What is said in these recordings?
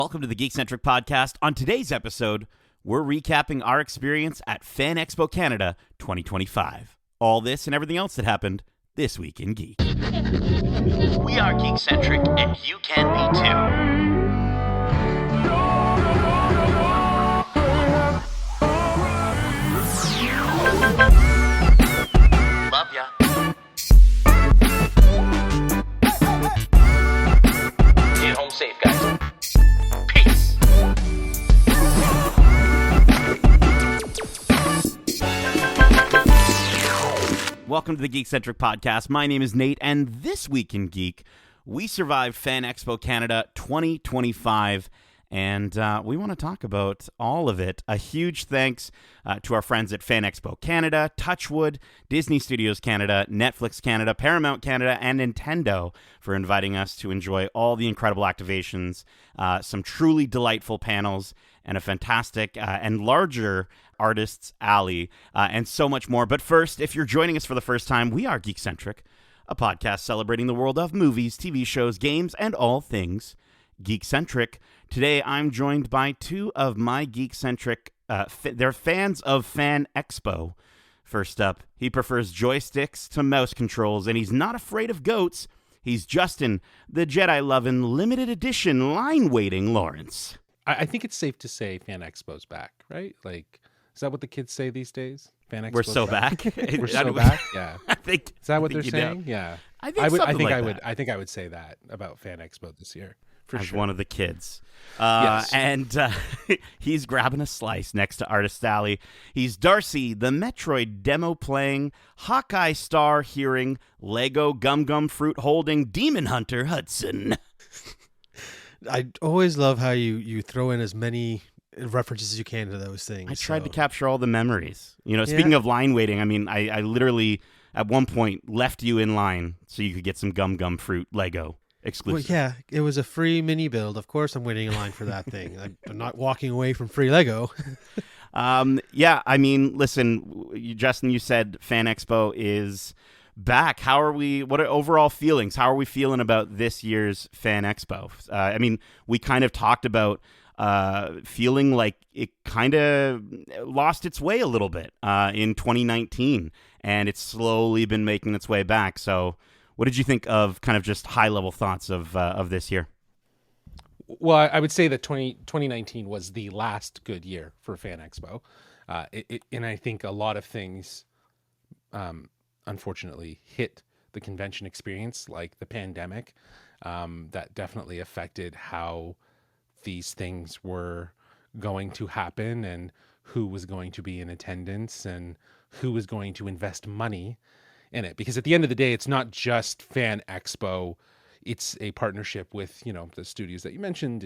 Welcome to the Geekcentric podcast. On today's episode, we're recapping our experience at Fan Expo Canada 2025. All this and everything else that happened this week in Geek. We are Geekcentric, and you can be too. Love ya. Get home safe, guys. Peace. Welcome to the Geekcentric podcast. My name is Nate, and this week in Geek, we survived Fan Expo Canada 2025, and we want to talk about all of it. A huge thanks to our friends at Fan Expo Canada, Touchwood, Disney Studios Canada, Netflix Canada, Paramount Canada, and Nintendo for inviting us to enjoy all the incredible activations, some truly delightful panels, and a fantastic and larger artists alley, and so much more. But first, if you're joining us for the first time, we are Geekcentric, a podcast celebrating the world of movies, TV shows, games, and all things Geekcentric. Today, I'm joined by two of my Geekcentric, they're fans of Fan Expo. First up, he prefers joysticks to mouse controls, and he's not afraid of goats. He's Justin, the Jedi-loving, limited edition, line-waiting Lawrence. I think it's safe to say Fan Expo's back, right? Like, is that what the kids say these days? Fan Expo's We're so back. We're so back. Yeah. I think. Is that what they're saying? Yeah. I think I think I would say that about Fan Expo this year. For As sure. one of the kids. Yes. And he's grabbing a slice next to Artist Alley. He's Darcy, the Metroid demo playing, Hawkeye star hearing, Lego Gum Gum fruit holding, Demon Hunter Hudson. I always love how you throw in as many references as you can to those things. I tried to capture all the memories. You know, speaking of line waiting, I mean, I literally at one point left you in line so you could get some Gum Gum fruit Lego exclusive. Well, yeah, it was a free mini build. Of course, I'm waiting in line for that thing. I'm not walking away from free Lego. Yeah, I mean, listen, Justin, you said Fan Expo is back. How are we? What are overall feelings? How are we feeling about this year's Fan Expo? I mean, we kind of talked about feeling like it kind of lost its way a little bit in 2019, and it's slowly been making its way back. So what did you think of kind of just high-level thoughts of this year? Well, I would say that 2019 was the last good year for Fan Expo. And I think a lot of things, unfortunately, hit the convention experience, like the pandemic, that definitely affected how these things were going to happen and who was going to be in attendance and who was going to invest money in it. Because at the end of the day, it's not just Fan Expo. It's a partnership with, the studios that you mentioned,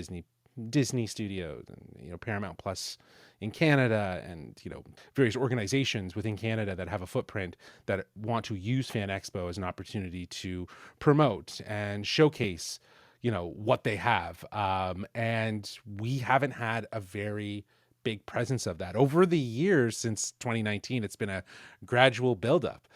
Disney Studios and, Paramount Plus in Canada and, various organizations within Canada that have a footprint that want to use Fan Expo as an opportunity to promote and showcase, what they have. And we haven't had a very big presence of that. Over the years since 2019, it's been a gradual buildup.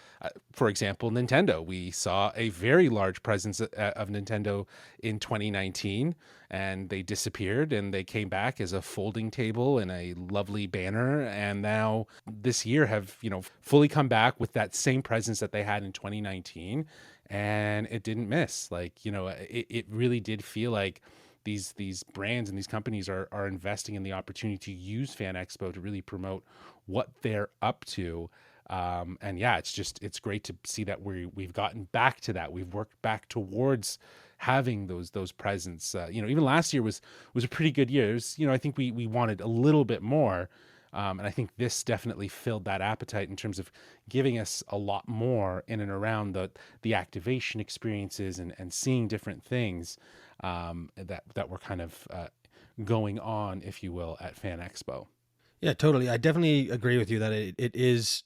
For example, Nintendo. We saw a very large presence of Nintendo in 2019, and they disappeared, and they came back as a folding table and a lovely banner, and now this year have, fully come back with that same presence that they had in 2019, and it didn't miss. Like, it really did feel like these brands and these companies are investing in the opportunity to use Fan Expo to really promote what they're up to. And yeah, it's great to see that we've gotten back to that. We've worked back towards having those presents. Even last year was a pretty good year. It was, I think we wanted a little bit more. And I think this definitely filled that appetite in terms of giving us a lot more in and around the activation experiences and seeing different things that were kind of going on, if you will, at Fan Expo. Yeah, totally. I definitely agree with you that it is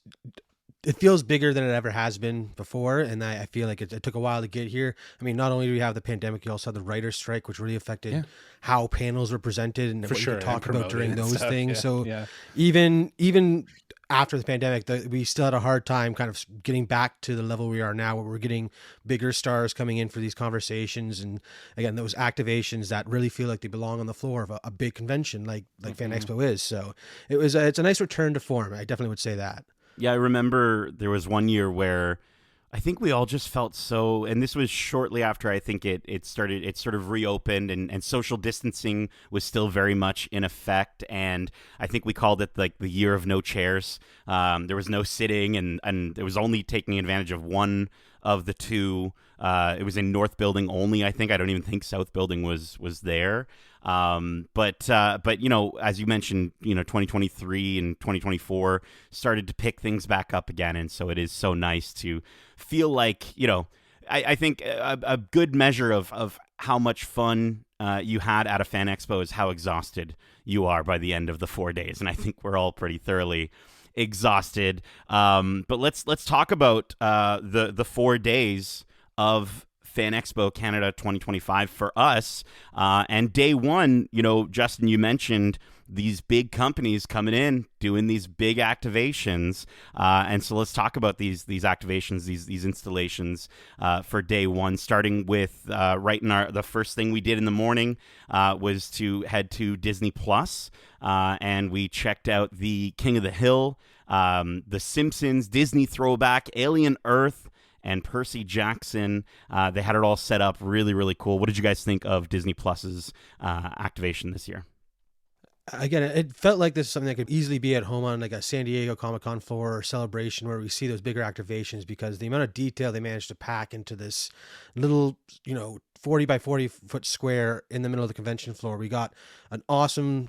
it feels bigger than it ever has been before, and I feel like it took a while to get here. I mean, not only do we have the pandemic, you also have the writer's strike, which really affected how panels were presented and For what sure, you could and talk about during promoted and those stuff, things. yeah, So yeah. even after the pandemic, we still had a hard time kind of getting back to the level we are now, where we're getting bigger stars coming in for these conversations, and again, those activations that really feel like they belong on the floor of a big convention like Fan Expo is. So it's a nice return to form. I definitely would say that. Yeah, I remember there was one year where I think we all just felt so, and this was shortly after I think it sort of reopened, and social distancing was still very much in effect, and I think we called it like the year of no chairs. There was no sitting, and it was only taking advantage of one of the two. It was in North Building only, I think. I don't even think South Building was there. But you know, as you mentioned, you know, 2023 and 2024 started to pick things back up again, and so it is so nice to feel like, you know, I think a good measure of how much fun you had at a Fan Expo is how exhausted you are by the end of the 4 days, and I think we're all pretty thoroughly exhausted. But let's talk about the 4 days of Fan Expo Canada 2025 for us. And day one, you know, Justin, you mentioned these big companies coming in, doing these big activations. And so let's talk about these activations, these installations for day one, starting with the first thing we did in the morning was to head to Disney Plus, and we checked out the King of the Hill, The Simpsons, Disney throwback, Alien Earth, and Percy Jackson. They had it all set up really, really cool. What did you guys think of Disney Plus's activation this year? Again, it felt like this is something that could easily be at home on like a San Diego Comic-Con floor or celebration, where we see those bigger activations, because the amount of detail they managed to pack into this little, 40 by 40 foot square in the middle of the convention floor. We got that awesome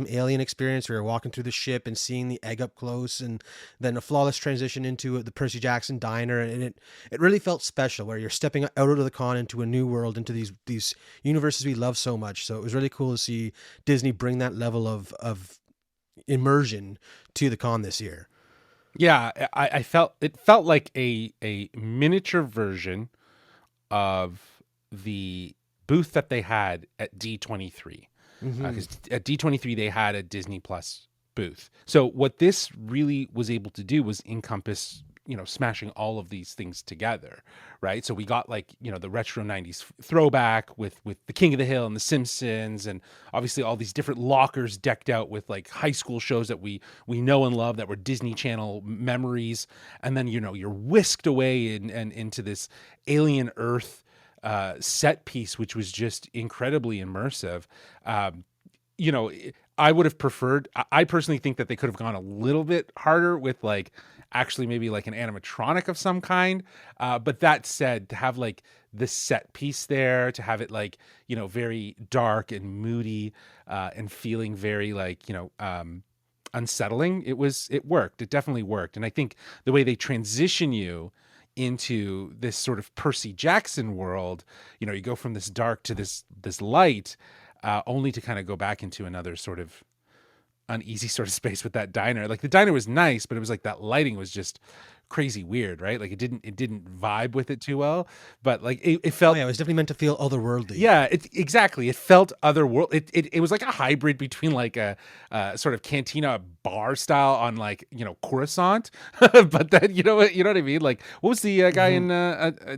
alien experience. We were walking through the ship and seeing the egg up close, and then a flawless transition into the Percy Jackson diner. And it really felt special, where you're stepping out of the con into a new world, into these universes we love so much. So it was really cool to see Disney bring that level of immersion to the con this year. Yeah, it felt like a miniature version of the booth that they had at D23, because at D23 they had a Disney Plus booth. So what this really was able to do was encompass, smashing all of these things together, right? So we got like, the retro 90s throwback with the King of the Hill and the Simpsons, and obviously all these different lockers decked out with like high school shows that we know and love, that were Disney Channel memories. And then, you're whisked away and into this Alien Earth set piece, which was just incredibly immersive. I would have preferred, I personally think that they could have gone a little bit harder with like actually maybe like an animatronic of some kind. But that said, to have like the set piece there, to have it like, very dark and moody, and feeling very like, unsettling, it worked. It definitely worked. And I think the way they transition you into this sort of Percy Jackson world, you go from this dark to this light, only to kind of go back into another sort of uneasy sort of space with that diner. Like the diner was nice, but it was like that lighting was just crazy weird, right? Like it didn't vibe with it too well, but like it felt, it was definitely meant to feel otherworldly. Yeah, exactly. It felt otherworld. It was like a hybrid between like a sort of cantina bar style on like, Coruscant, but then you know what I mean? Like what was the guy in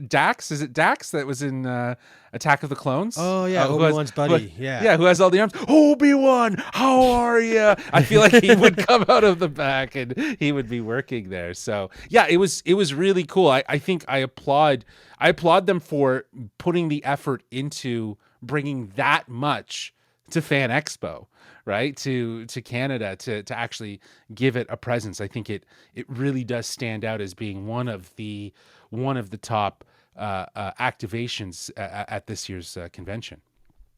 Dax? Is it Dax that was in Attack of the Clones? Oh yeah, Obi-Wan's buddy. Yeah, who has all the arms. Obi-Wan, how are you? I feel like he would come out of the back and he would be working there. So yeah, it was really cool. I think I applaud them for putting the effort into bringing that much to Fan Expo, right? To Canada, to actually give it a presence. I think it really does stand out as being one of the top activations at this year's convention.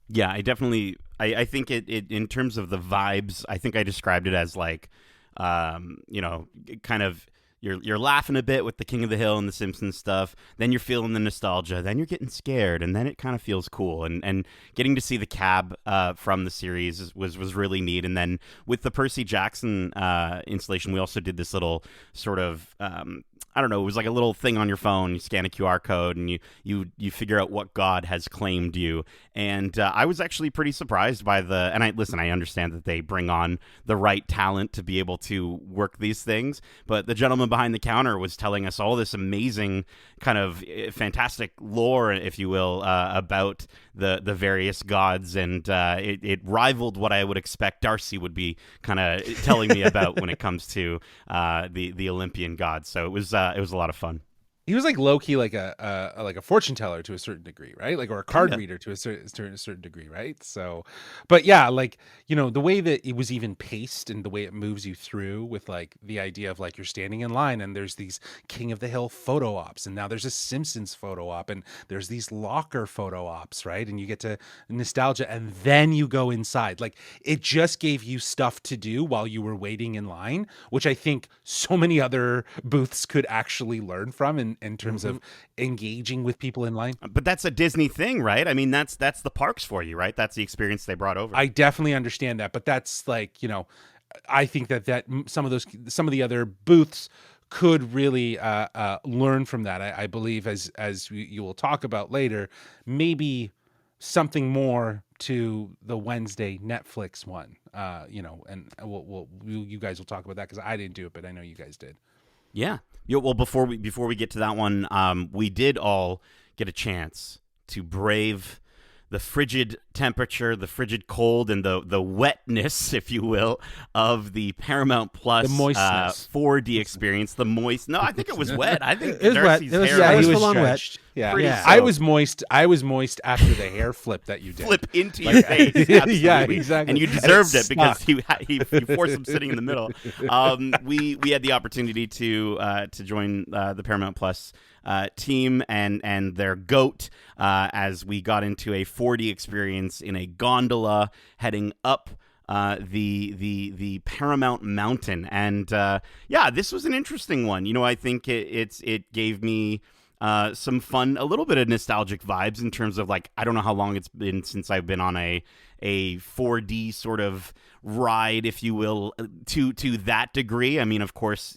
Yeah, I think it in terms of the vibes, I think I described it as like, kind of, you're laughing a bit with the King of the Hill and the Simpsons stuff, then you're feeling the nostalgia, then you're getting scared, and then it kind of feels cool. And getting to see the cab from the series was really neat. And then with the Percy Jackson installation, we also did this little sort of I don't know, it was like a little thing on your phone. You scan a QR code and you figure out what god has claimed you. And I was actually pretty surprised by and I understand that they bring on the right talent to be able to work these things, but the gentleman behind the counter was telling us all this amazing kind of fantastic lore, if you will, about the various gods, and it rivaled what I would expect Darcy would be kind of telling me about when it comes to the Olympian gods. So it was a lot of fun. He was like low key like a fortune teller to a certain degree, right? Like, or a card reader to a certain degree, right? So, but yeah, like, you know, the way that it was even paced and the way it moves you through with like the idea of like you're standing in line and there's these King of the Hill photo ops, and now there's a Simpsons photo op, and there's these locker photo ops, right? And you get to nostalgia, and then you go inside. Like, it just gave you stuff to do while you were waiting in line, which I think so many other booths could actually learn from in terms of engaging with people in line. But that's a Disney thing, right? I mean, that's the parks for you, right? That's the experience they brought over. I definitely understand that, but that's like, you know, I think that some of the other booths could really learn from that. I believe, as you will talk about later, maybe something more to the Wednesday Netflix one, you know, and you guys will talk about that because I didn't do it, but I know you guys did. Yeah. Well, before we get to that one, we did all get a chance to brave the frigid temperature, the frigid cold, and the wetness, if you will, of the Paramount Plus the moistness. 4D experience. The moist. No, I think it was wet. I think it was Darcy's wet. hair It was he full on stretched. wet. Yeah. So. I was moist after the hair flip that you did. Flip into your face. Absolutely. Yeah, exactly. And you deserved it because stuck. he forced him sitting in the middle. We had the opportunity to join the Paramount Plus team and their goat as we got into a 4D experience in a gondola heading up the Paramount Mountain. And yeah, this was an interesting one. You know, I think it gave me some fun, a little bit of nostalgic vibes in terms of like, I don't know how long it's been since I've been on a 4D sort of ride, if you will, to that degree. I mean, of course,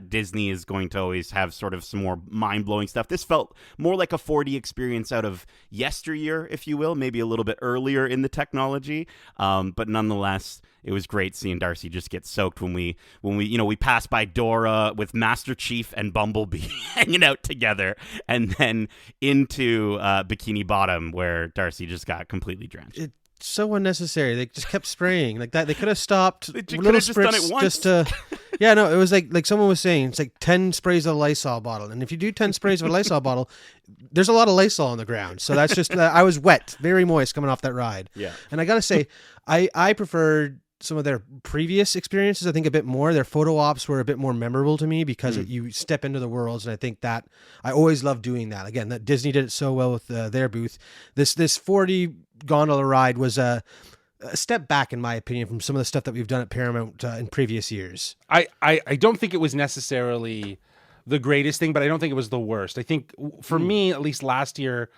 Disney is going to always have sort of some more mind-blowing stuff. This felt more like a 4D experience out of yesteryear, if you will, maybe a little bit earlier in the technology. But nonetheless, it was great seeing Darcy just get soaked when we we passed by Dora with Master Chief and Bumblebee hanging out together, and then into Bikini Bottom where Darcy just got completely drenched. So unnecessary. They just kept spraying like that. They could have stopped. They could have just done it once. Just to, yeah, no, it was like someone was saying, it's like 10 sprays of a Lysol bottle, and if you do 10 sprays of a Lysol bottle, there's a lot of Lysol on the ground. So that's just I was wet, very moist coming off that ride. Yeah, and I gotta say, I preferred some of their previous experiences. I think a bit more. Their photo ops were a bit more memorable to me because you step into the worlds, and I think that I always love doing that. Again, that Disney did it so well with their booth. This 4D gondola ride was a step back, in my opinion, from some of the stuff that we've done at Paramount in previous years. I don't think it was necessarily the greatest thing, but I don't think it was the worst. I think for me, at least last year,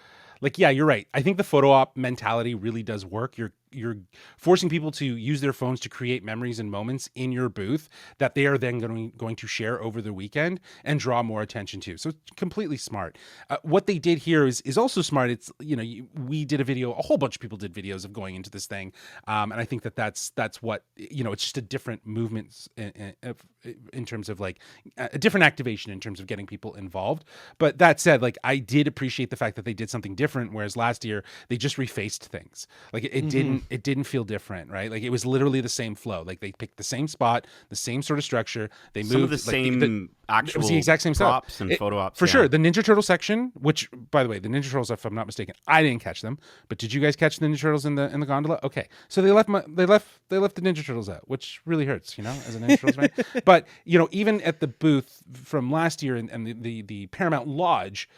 like, yeah, you're right. I think the photo op mentality really does work. You're forcing people to use their phones to create memories and moments in your booth that they are then going to share over the weekend and draw more attention to. So it's completely smart. What they did here is also smart. It's, we did a video, a whole bunch of people did videos of going into this thing. And I think that's what, it's just a different movement in terms of like a different activation in terms of getting people involved. But that said, like, I did appreciate the fact that they did something different, whereas last year they just refaced things. Like it didn't feel different, right? Like it was literally the same flow. Like they picked the same spot, the same sort of structure. They moved some of the same actual it was the exact same props stuff. and photo ops. For sure. The Ninja Turtle section, which, by the way, the Ninja Turtles, if I'm not mistaken, I didn't catch them. But did you guys catch the Ninja Turtles in the gondola? Okay, so they left the Ninja Turtles out, which really hurts, as a Ninja Turtles fan. But even at the booth from last year and the Paramount Lodge,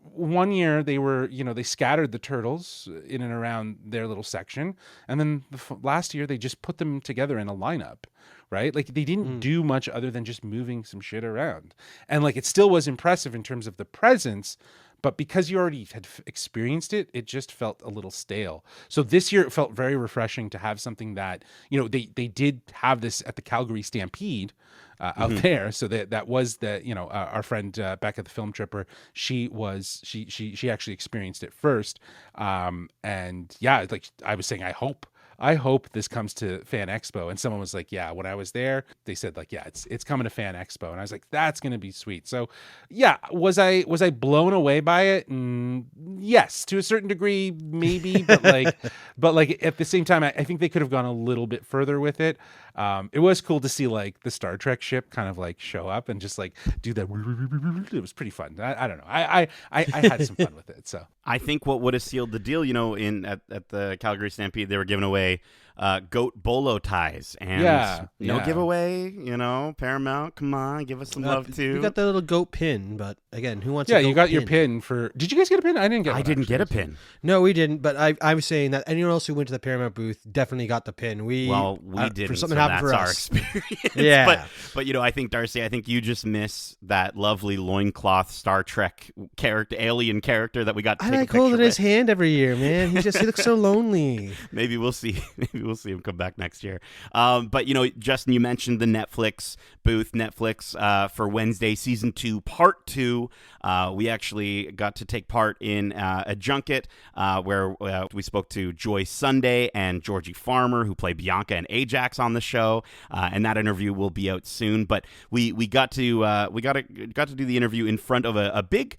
one year they were, they scattered the turtles in and around their little section, and then last year they just put them together in a lineup. Right? Like they didn't do much other than just moving some shit around. And like it still was impressive in terms of the presence, but because you already had experienced it, it just felt a little stale. So this year it felt very refreshing to have something that, they did have this at the Calgary Stampede out there. So that was our friend Becca, the film tripper. She actually experienced it first. And yeah, like I was saying, I hope this comes to Fan Expo. And someone was like, yeah, when I was there, they said like, yeah, it's coming to Fan Expo. And I was like, that's going to be sweet. So yeah, was I blown away by it? Yes, to a certain degree, maybe, but like at the same time, I think they could have gone a little bit further with it. It was cool to see like the Star Trek ship kind of like show up and just like do that. It was pretty fun. I don't know. I had some fun with it. So I think what would have sealed the deal, at the Calgary Stampede, they were giving away goat bolo ties and no giveaway. Paramount, come on, give us some love too. We got the little goat pin, but again, who wants? Yeah, a goat you got pin? your pin for. Did you guys get a pin? I didn't get. I didn't get a pin. No, we didn't. But I was saying that anyone else who went to the Paramount booth definitely got the pin. We didn't. For something so happened that's for our us. experience. Yeah, but I think Darcy, you just miss that lovely loincloth Star Trek character, alien character that we got to I take like a picture holding with. his hand every year, man. He looks so lonely. Maybe we'll see. Maybe we'll see him come back next year. But Justin, you mentioned the Netflix booth. Netflix for Wednesday season 2, part 2. We actually got to take part in a junket where we spoke to Joy Sunday and Georgie Farmer, who play Bianca and Ajax on the show, and that interview will be out soon. But we got to do the interview in front of a big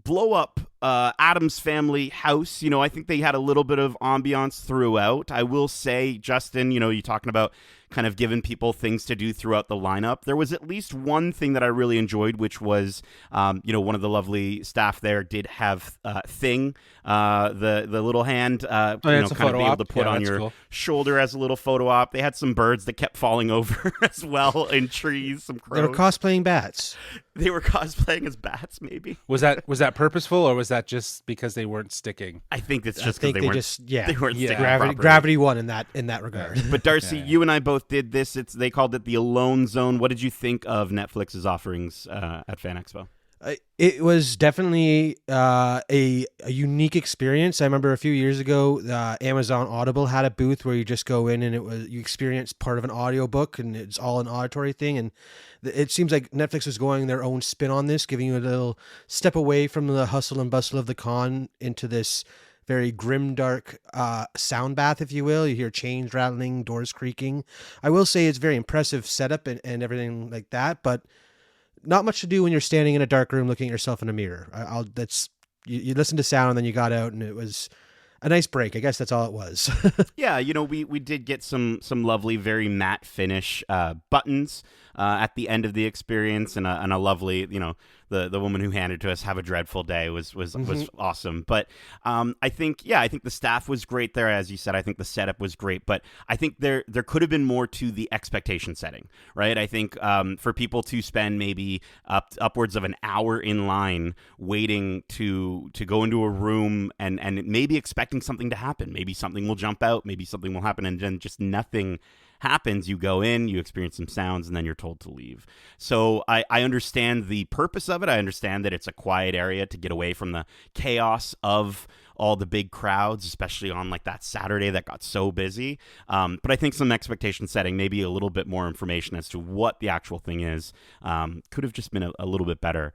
blow up Addams Family house. I think they had a little bit of ambiance throughout. I will say, Justin, you're talking about kind of giving people things to do throughout the lineup. There was at least one thing that I really enjoyed, which was, one of the lovely staff there did have Thing, the little hand, kind of be able to put on your shoulder as a little photo op. They had some birds that kept falling over as well in trees, some crows. They were cosplaying bats. They were cosplaying as bats, maybe. Was that purposeful, or was that just because they weren't sticking? I think it's just because they weren't sticking Gravity won in that regard. But Darcy, you and I both did this. They called it the Alone Zone. What did you think of Netflix's offerings at Fan Expo? It was definitely a unique experience. I remember a few years ago, Amazon Audible had a booth where you just go in and you experience part of an audiobook, and it's all an auditory thing. And it seems like Netflix was going their own spin on this, giving you a little step away from the hustle and bustle of the con into this very grim, dark sound bath, if you will. You hear chains rattling, doors creaking. I will say it's very impressive setup and everything like that, but not much to do when you're standing in a dark room looking at yourself in a mirror. You listen to sound, and then you got out, and it was a nice break. I guess that's all it was. Yeah, we did get some lovely, very matte finish buttons at the end of the experience, and a lovely, the woman who handed to us, "Have a dreadful day," was awesome. But I think the staff was great there, as you said. I think the setup was great, but I think there could have been more to the expectation setting, right? I think for people to spend maybe upwards of an hour in line waiting to go into a room and maybe expecting something to happen, maybe something will jump out, maybe something will happen, and then just nothing happens. You go in, you experience some sounds, and then you're told to leave. So I understand the purpose of it. I understand that it's a quiet area to get away from the chaos of all the big crowds, especially on like that Saturday that got so busy. But I think some expectation setting, maybe a little bit more information as to what the actual thing is, could have just been a little bit better.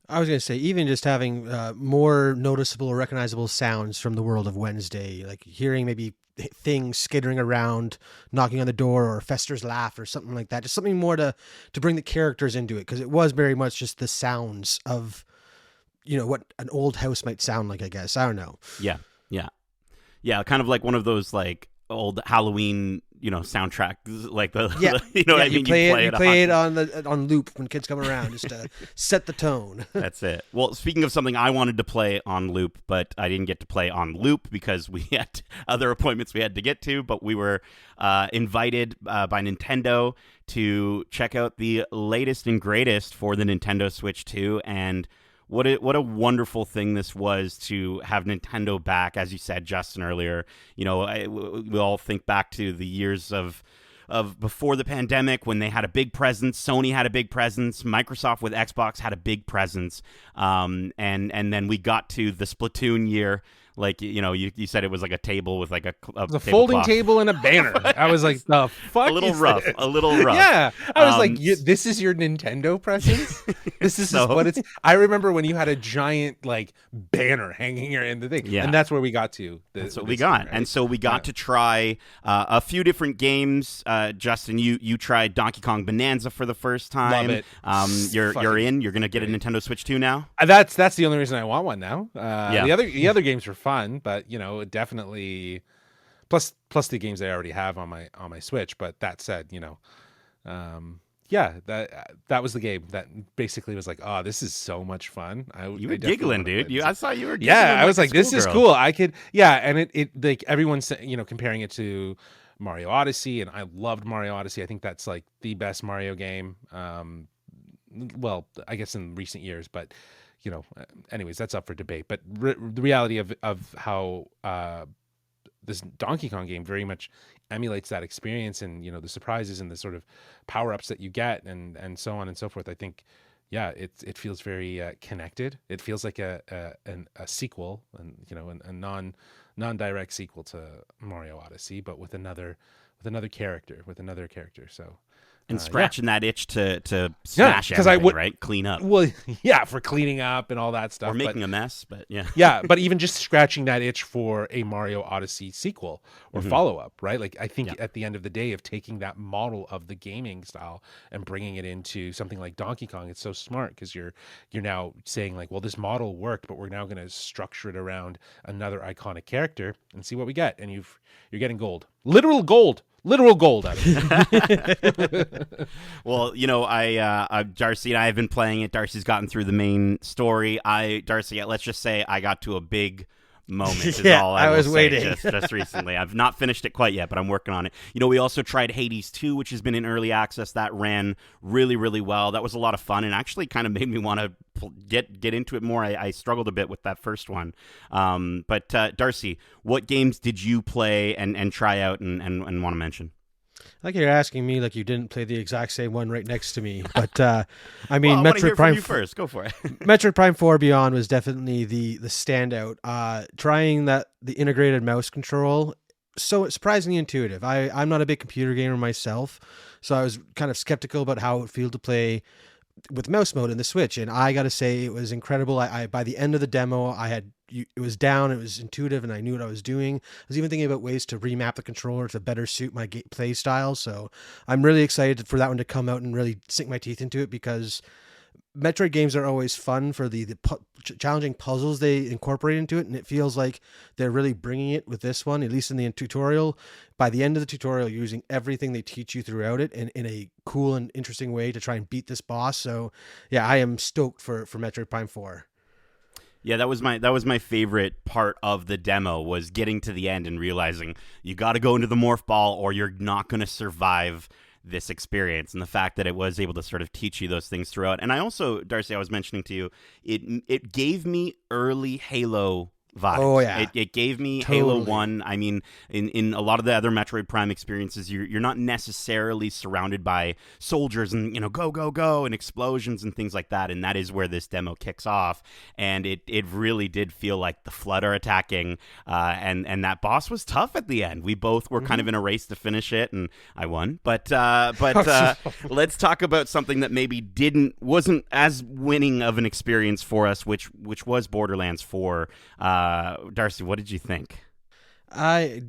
I was going to say, even just having more noticeable or recognizable sounds from the world of Wednesday, like hearing maybe things skittering around, knocking on the door, or Fester's laugh or something like that. Just something more to bring the characters into it, because it was very much just the sounds of, what an old house might sound like, I guess. I don't know. Yeah. Kind of like one of those like old Halloween, soundtrack, like the, what I mean? You play it on loop when kids come around, just to set the tone. That's it. Well, speaking of something I wanted to play on loop, but I didn't get to play on loop because we had other appointments we had to get to, but we were invited by Nintendo to check out the latest and greatest for the Nintendo Switch 2, and what a wonderful thing this was to have Nintendo back. As you said, Justin, earlier, we all think back to the years of of before the pandemic when they had a big presence. Sony had a big presence. Microsoft with Xbox had a big presence. And then we got to the Splatoon year. Like, you said it was like a table with like a the folding table and a banner. I was like, the fuck, a little is rough, this? a little rough. Yeah, I was like, this is your Nintendo presence. This is what it's. I remember when you had a giant like banner hanging in the thing, and that's where we got to. That's what we got, right? And so we got to try a few different games. Justin, you tried Donkey Kong Bonanza for the first time. Love it. You're in. You're gonna get a Nintendo Switch 2 now. That's the only reason I want one now. The other games were fun, but definitely plus the games I already have on my Switch. But that said, that was the game that basically was like, oh, this is so much fun. You were giggling, dude. I saw you were giggling. Yeah, I was like, this is cool. I could, and it like everyone's comparing it to Mario Odyssey, and I loved Mario Odyssey. I think that's like the best Mario game. Well, I guess in recent years, but anyways, that's up for debate. But the reality of how this Donkey Kong game very much emulates that experience, and the surprises and the sort of power-ups that you get, and so on and so forth. I think, it feels very connected. It feels like a sequel, and a non-direct sequel to Mario Odyssey, but with another character. So. And scratching that itch to smash everything, right? Clean up. Well, for cleaning up and all that stuff. Or making a mess, but yeah. Yeah, but even just scratching that itch for a Mario Odyssey sequel or follow-up, right? Like, I think at the end of the day of taking that model of the gaming style and bringing it into something like Donkey Kong, it's so smart because you're now saying like, well, this model worked, but we're now going to structure it around another iconic character and see what we get. And you're getting gold. Literal gold out of it. Well, Darcy and I have been playing it. Darcy's gotten through the main story. Darcy, let's just say I got to a big moment is all I was waiting just recently. I've not finished it quite yet, but I'm working on it. We also tried Hades 2, which has been in early access. That ran really, really well. That was a lot of fun and actually kind of made me want to get into it more. I struggled a bit with that first one. But Darcy, what games did you play and try out and want to mention? Like you're asking me like you didn't play the exact same one right next to me. But I mean, well, Metroid Prime first. Go for it. Metroid Prime 4 Beyond was definitely the standout. Trying the integrated mouse control, so surprisingly intuitive. I'm not a big computer gamer myself, so I was kind of skeptical about how it would feel to play with mouse mode in the Switch, and I gotta say it was incredible. I by the end of the demo, it was down, it was intuitive, and I knew what I was doing. I was even thinking about ways to remap the controller to better suit my play style, so I'm really excited for that one to come out and really sink my teeth into it, because Metroid games are always fun for the challenging puzzles they incorporate into it, and it feels like they're really bringing it with this one, at least in the tutorial. By the end of the tutorial, you're using everything they teach you throughout it in a cool and interesting way to try and beat this boss. So, yeah, I am stoked for Metroid Prime 4. Yeah, that was my favorite part of the demo, was getting to the end and realizing you got to go into the morph ball or you're not going to survive this experience, and the fact that it was able to sort of teach you those things throughout. And I also, Darcy, I was mentioning to you, it gave me early Halo vibes. Oh yeah, it gave me totally. Halo 1. I mean, in a lot of the other Metroid Prime experiences, you're not necessarily surrounded by soldiers and go and explosions and things like that, and that is where this demo kicks off. And it really did feel like the Flood are attacking, and that boss was tough at the end. We both were kind of in a race to finish it, and I won. But let's talk about something that maybe wasn't as winning of an experience for us, which was Borderlands 4. Darcy, what did you think? I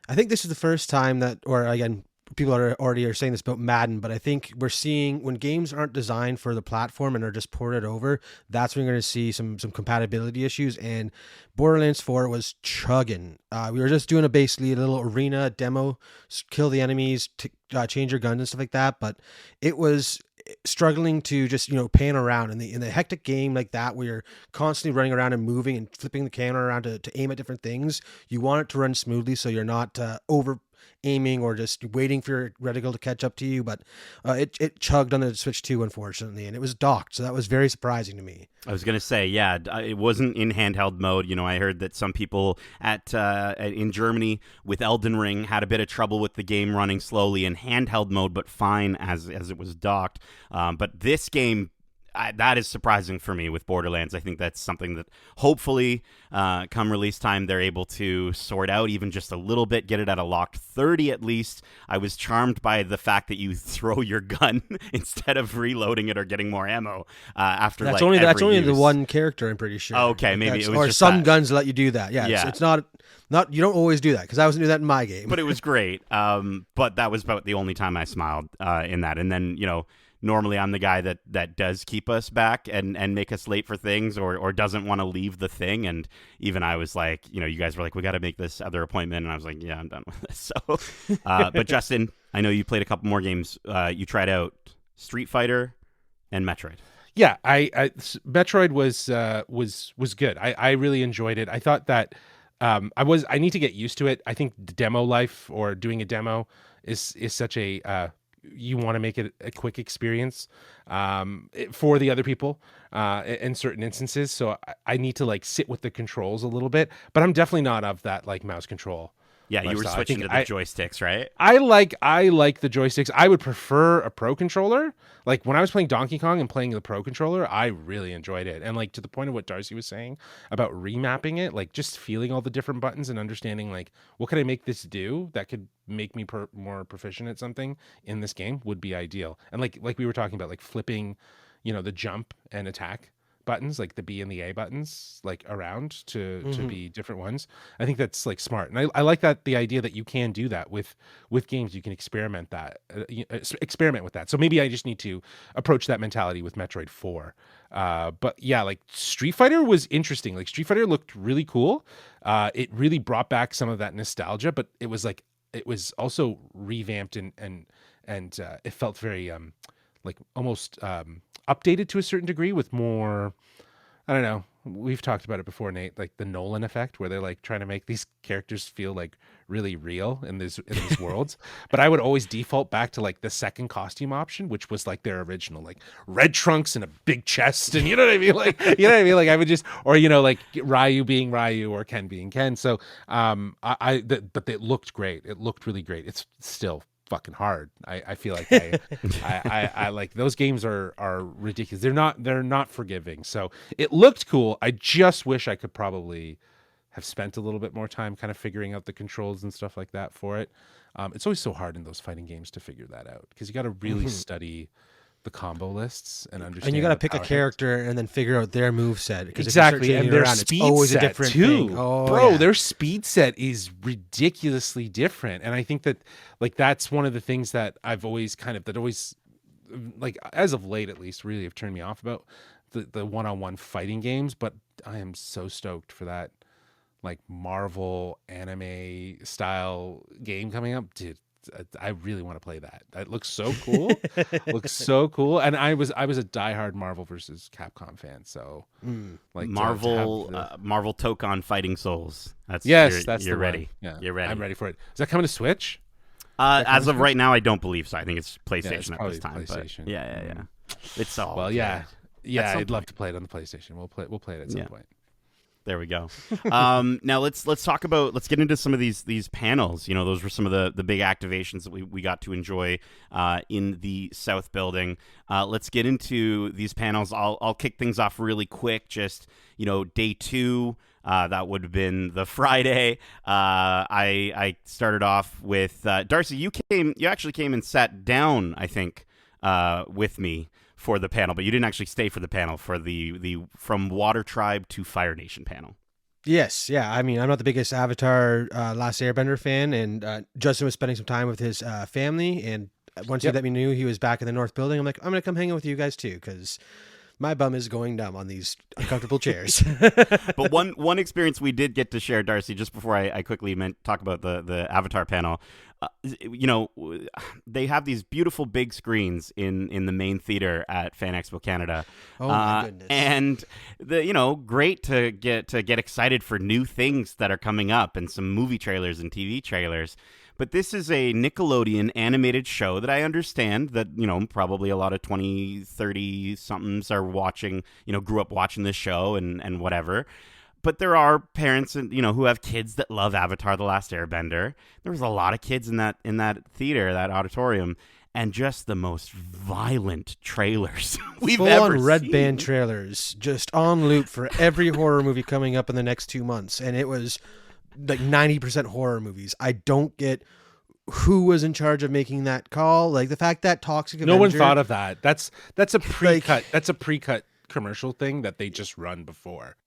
think this is the first time that, or again, people are already saying this about Madden, but I think we're seeing when games aren't designed for the platform and are just ported over, that's when you're going to see some compatibility issues. And Borderlands 4 was chugging. We were just doing basically a little arena demo, kill the enemies, change your guns and stuff like that, but it was struggling to just pan around in the hectic game like that, where you're constantly running around and moving and flipping the camera around to aim at different things. You want it to run smoothly, so you're not aiming or just waiting for your reticle to catch up to you. But it chugged on the Switch 2, unfortunately, and it was docked, so that was very surprising to me. I was going to say, yeah, it wasn't in handheld mode. You know, I heard that some people in Germany with Elden Ring had a bit of trouble with the game running slowly in handheld mode, but fine as it was docked. But this game, that is surprising for me with Borderlands. I think that's something that hopefully come release time they're able to sort out even just a little bit, get it at a locked 30 at least. I was charmed by the fact that you throw your gun instead of reloading it or getting more ammo after that's like only every that's only use. the one character, I'm pretty sure. Oh, okay, maybe it was or just some that. guns let you do that. Yeah, Yeah. It's not you don't always do that, because I wasn't doing that in my game. But it was great. But that was about the only time I smiled in that. And then, you know, normally I'm the guy that does keep us back and make us late for things or doesn't want to leave the thing. And even I was like, you know, you guys were like, we got to make this other appointment. And I was like, yeah, I'm done with this. So, but Justin, I know you played a couple more games. You tried out Street Fighter and Metroid. Yeah, Metroid was good. I really enjoyed it. I thought that I need to get used to it. I think the demo life or doing a demo is such a you want to make it a quick experience for the other people in certain instances. So I need to like sit with the controls a little bit, but I'm definitely not of that like mouse control. Yeah, you were lifestyle. switching to the joysticks, right? I like the joysticks. I would prefer a pro controller. Like when I was playing Donkey Kong and playing the pro controller, I really enjoyed it. And like to the point of what Darcy was saying about remapping it, like just feeling all the different buttons and understanding like what can I make this do that could make me more proficient at something in this game would be ideal. And like we were talking about, like flipping, you know, the jump and attack buttons, like the B and the A buttons, like around to be different ones. I think that's like smart, and I like that the idea that you can do that with games. You can experiment with that. So maybe I just need to approach that mentality with Metroid 4. But yeah, like Street Fighter was interesting. Like Street Fighter looked really cool. It really brought back some of that nostalgia, but it was also revamped and it felt very like almost updated to a certain degree with more, I don't know, we've talked about it before, Nate, like the Nolan effect, where they're like trying to make these characters feel like really real in these worlds. But I would always default back to like the second costume option, which was like their original, like red trunks and a big chest, and you know what I mean? Like, you know what I mean? Like I would just, or you know, like Ryu being Ryu or Ken being Ken. So but it looked great. It looked really great. It's still fucking hard. I feel like I like those games are ridiculous. They're not forgiving. So it looked cool. I just wish I could probably have spent a little bit more time kind of figuring out the controls and stuff like that for it. It's always so hard in those fighting games to figure that out, because you got to really study the combo lists and understand. And you got to pick a character and then figure out their move set. Exactly, and their speed set a different too. thing. Oh, bro, yeah. their speed set is ridiculously different, and I think that like that's one of the things that I've always like as of late at least really have turned me off about the one-on-one fighting games. But I am so stoked for that like Marvel anime style game coming up, dude. I really want to play that. That looks so cool. Looks so cool. And I was a diehard Marvel versus Capcom fan. So like Marvel Tokon Fighting Souls. That's you're ready. Yeah, you're ready. I'm ready for it. Is that coming to Switch? As of right now, I don't believe so. I think it's PlayStation it's at this time. PlayStation. But yeah. It's all well, yeah. I'd love point. to play it on the PlayStation. We'll play it at some point. There we go. Now let's get into some of these panels. You know, those were some of the big activations that we got to enjoy in the South Building. Let's get into these panels. I'll kick things off really quick. Just, you know, day 2. That would have been the Friday. I started off with Darcy. You actually came and sat down, I think, with me for the panel, but you didn't actually stay for the panel for the From Water Tribe to Fire Nation panel. Yes, yeah. I mean, I'm not the biggest Avatar Last Airbender fan, and Justin was spending some time with his family, and once he let me know he was back in the North Building, I'm like, I'm going to come hang out with you guys too, because my bum is going dumb on these uncomfortable chairs. But one experience we did get to share, Darcy, just before I quickly talk about the Avatar panel, they have these beautiful big screens in the main theater at Fan Expo Canada. Oh my goodness. And great to get excited for new things that are coming up and some movie trailers and TV trailers. But this is a Nickelodeon animated show that I understand that, probably a lot of 20, 30-somethings are watching, grew up watching this show and whatever. But there are parents, who have kids that love Avatar: The Last Airbender. There was a lot of kids in that theater, that auditorium, and just the most violent trailers we've Full ever on red seen. band trailers, just on loop for every horror movie coming up in the next 2 months, and it was like 90% horror movies. I don't get who was in charge of making that call. Like the fact that Toxic Avenger, No one thought of that. That's a pre-cut. That's a pre-cut commercial thing that they just run before.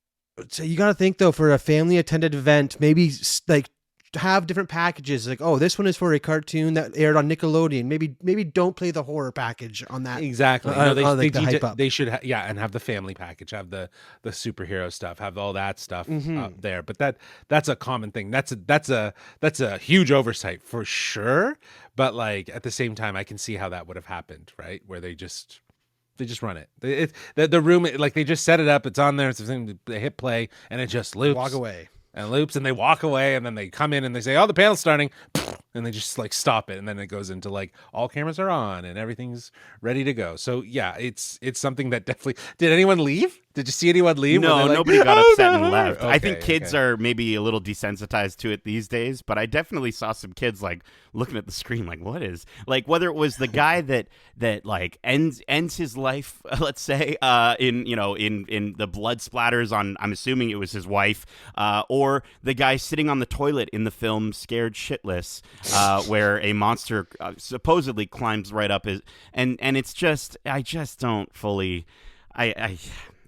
So you got to think though, for a family attended event, maybe like have different packages. Like, oh, this one is for a cartoon that aired on Nickelodeon. Maybe don't play the horror package on that. Exactly. They should and have the family package, have the superhero stuff, have all that stuff up there. But that's a common thing. That's a huge oversight for sure. But like at the same time, I can see how that would have happened, right? Where they just run it. The room, like they just set it up. It's on there. It's a thing. They hit play and it just loops. Walk away. And loops, and they walk away, and then they come in and they say, "Oh, the panel's starting," and they just like stop it, and then it goes into like all cameras are on and everything's ready to go. So yeah, it's something that definitely. Did anyone leave? Did you see anyone leave? No, like, nobody got upset and left. Okay, I think kids are maybe a little desensitized to it these days, but I definitely saw some kids like looking at the screen like, what is, like, whether it was the guy that like ends his life, let's say, in the blood splatters on, I'm assuming it was his wife, or the guy sitting on the toilet in the film Scared Shitless, where a monster supposedly climbs right up his, and it's just, I just don't fully,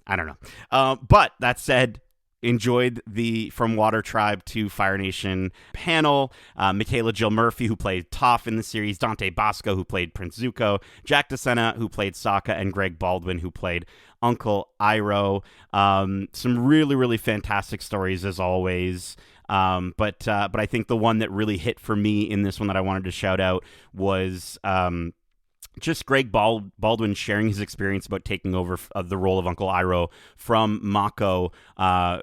I don't know. But that said, enjoyed the From Water Tribe to Fire Nation panel. Michaela Jill Murphy, who played Toph in the series, Dante Bosco, who played Prince Zuko, Jack DeSena, who played Sokka, and Greg Baldwin, who played Uncle Iroh. Some really, really fantastic stories as always. But I think the one that really hit for me in this one that I wanted to shout out was just Greg Baldwin sharing his experience about taking over the role of Uncle Iroh from Mako,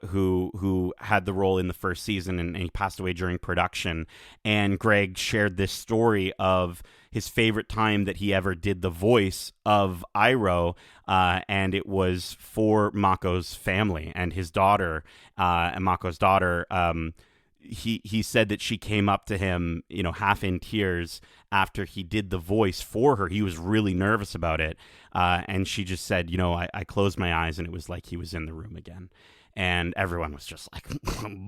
who had the role in the first season, and he passed away during production. And Greg shared this story of his favorite time that he ever did the voice of Iroh, and it was for Mako's family and his daughter, and Mako's daughter. He said that she came up to him, half in tears after he did the voice for her. He was really nervous about it. And she just said, I closed my eyes and it was like he was in the room again. And everyone was just like,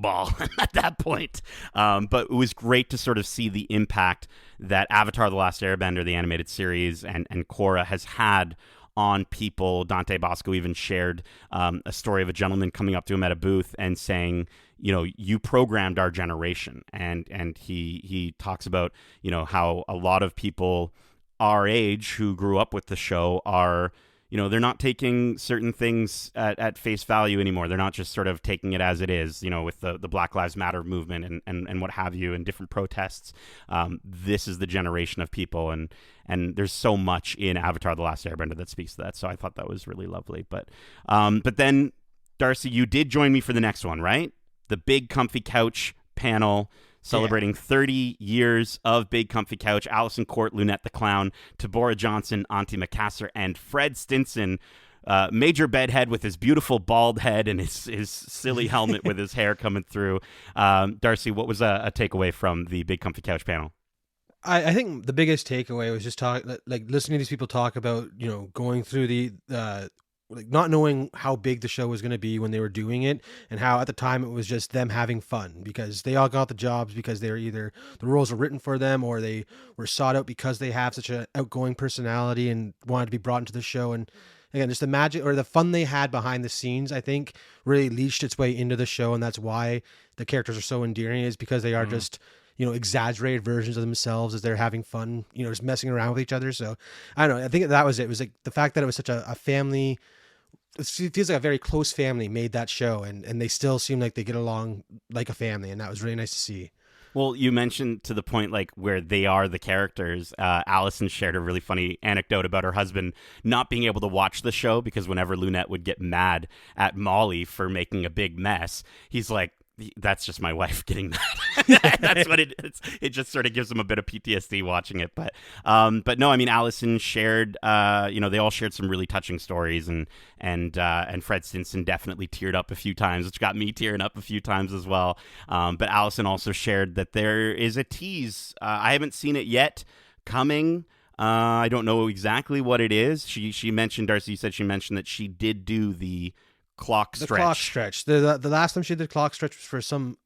ball at that point. But it was great to sort of see the impact that Avatar: The Last Airbender, the animated series, and Korra has had on people. Dante Bosco even shared a story of a gentleman coming up to him at a booth and saying, you programmed our generation. And he talks about, how a lot of people our age who grew up with the show are, they're not taking certain things at face value anymore. They're not just sort of taking it as it is, with the Black Lives Matter movement and what have you, and different protests. This is the generation of people, and there's so much in Avatar: The Last Airbender that speaks to that. So I thought that was really lovely. But then, Darcy, you did join me for the next one, right? The Big Comfy Couch panel, celebrating 30 years of Big Comfy Couch. Allison Court, Lunette the Clown, Tabora Johnson, Auntie Macassar, and Fred Stinson, Major Bedhead with his beautiful bald head and his silly helmet with his hair coming through. Darcy, what was a takeaway from the Big Comfy Couch panel? I think the biggest takeaway was just listening to these people talk about, going through the not knowing how big the show was going to be when they were doing it, and how at the time it was just them having fun because they all got the jobs because they were either the roles were written for them or they were sought out because they have such an outgoing personality and wanted to be brought into the show. And again, just the magic or the fun they had behind the scenes, I think really leached its way into the show. And that's why the characters are so endearing, is because they are just, exaggerated versions of themselves as they're having fun, just messing around with each other. So I don't know. I think that was it. It was like the fact that it was such a family, it feels like a very close family made that show, and they still seem like they get along like a family, and that was really nice to see. Well, you mentioned to the point like where they are the characters. Allison shared a really funny anecdote about her husband not being able to watch the show because whenever Lunette would get mad at Molly for making a big mess, he's like, that's just my wife getting mad. That's what it is. It just sort of gives him a bit of PTSD watching it. But no, I mean, Allison shared, they all shared some really touching stories, and Fred Stinson definitely teared up a few times, which got me tearing up a few times as well. But Allison also shared that there is a tease. I haven't seen it yet coming. I don't know exactly what it is. She mentioned, Darcy said she mentioned that she did do the clock stretch. The clock stretch. The last time she did clock stretch was for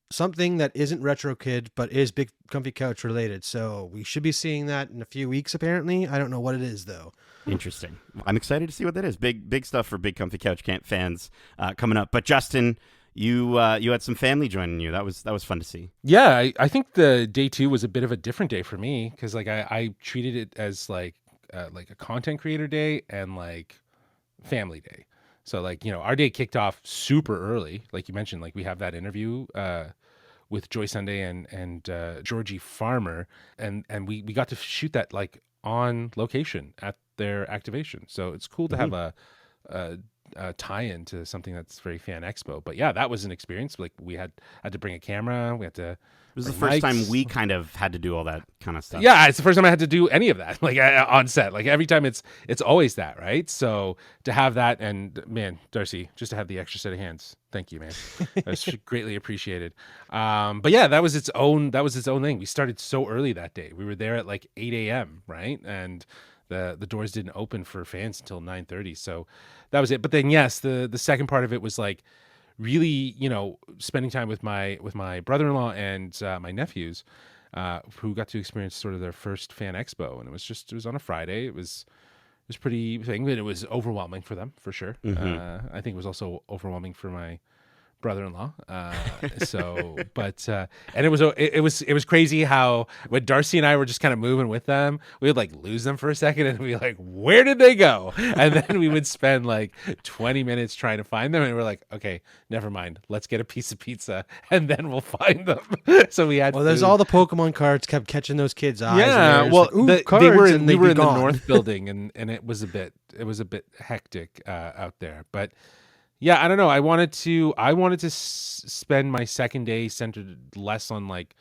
something that isn't Retro Kid, but is Big Comfy Couch related. So we should be seeing that in a few weeks, apparently. I don't know what it is, though. Interesting. I'm excited to see what that is. Big stuff for Big Comfy Couch fans coming up. But Justin, you had some family joining you. That was fun to see. Yeah, I think the day 2 was a bit of a different day for me because like I treated it as like a content creator day and like family day. So like, our day kicked off super early. Like you mentioned, like we have that interview with Joy Sunday and Georgie Farmer, and we got to shoot that like on location at their activation. So it's cool to have a tie-in to something that's very Fan Expo. But yeah, that was an experience. Like we had to bring a camera. We had to. It was the first time we kind of had to do all that kind of stuff. Yeah, it's the first time I had to do any of that, like on set. Like every time it's always that, right? So to have that, and man, Darcy, just to have the extra set of hands, thank you, man. That's greatly appreciated. But yeah, that was its own thing. We started so early that day. We were there at like 8 a.m., right? And the doors didn't open for fans until 9:30. So that was it. But then yes, the second part of it was like really, spending time with my brother-in-law and my nephews, who got to experience sort of their first Fan Expo, and it was on a Friday. It was pretty thing, but it was overwhelming for them for sure. I think it was also overwhelming for my brother-in-law. And it was crazy how when Darcy and I were just kind of moving with them, we would like lose them for a second and be like, where did they go? And then we would spend like 20 minutes trying to find them, and we're like, okay, never mind, let's get a piece of pizza and then we'll find them. So we had there's all the Pokemon cards kept catching those kids' eyes. Yeah, well, like, we were in the North building, and it was a bit hectic out there, but yeah, I don't know. I wanted to spend my second day centered less on like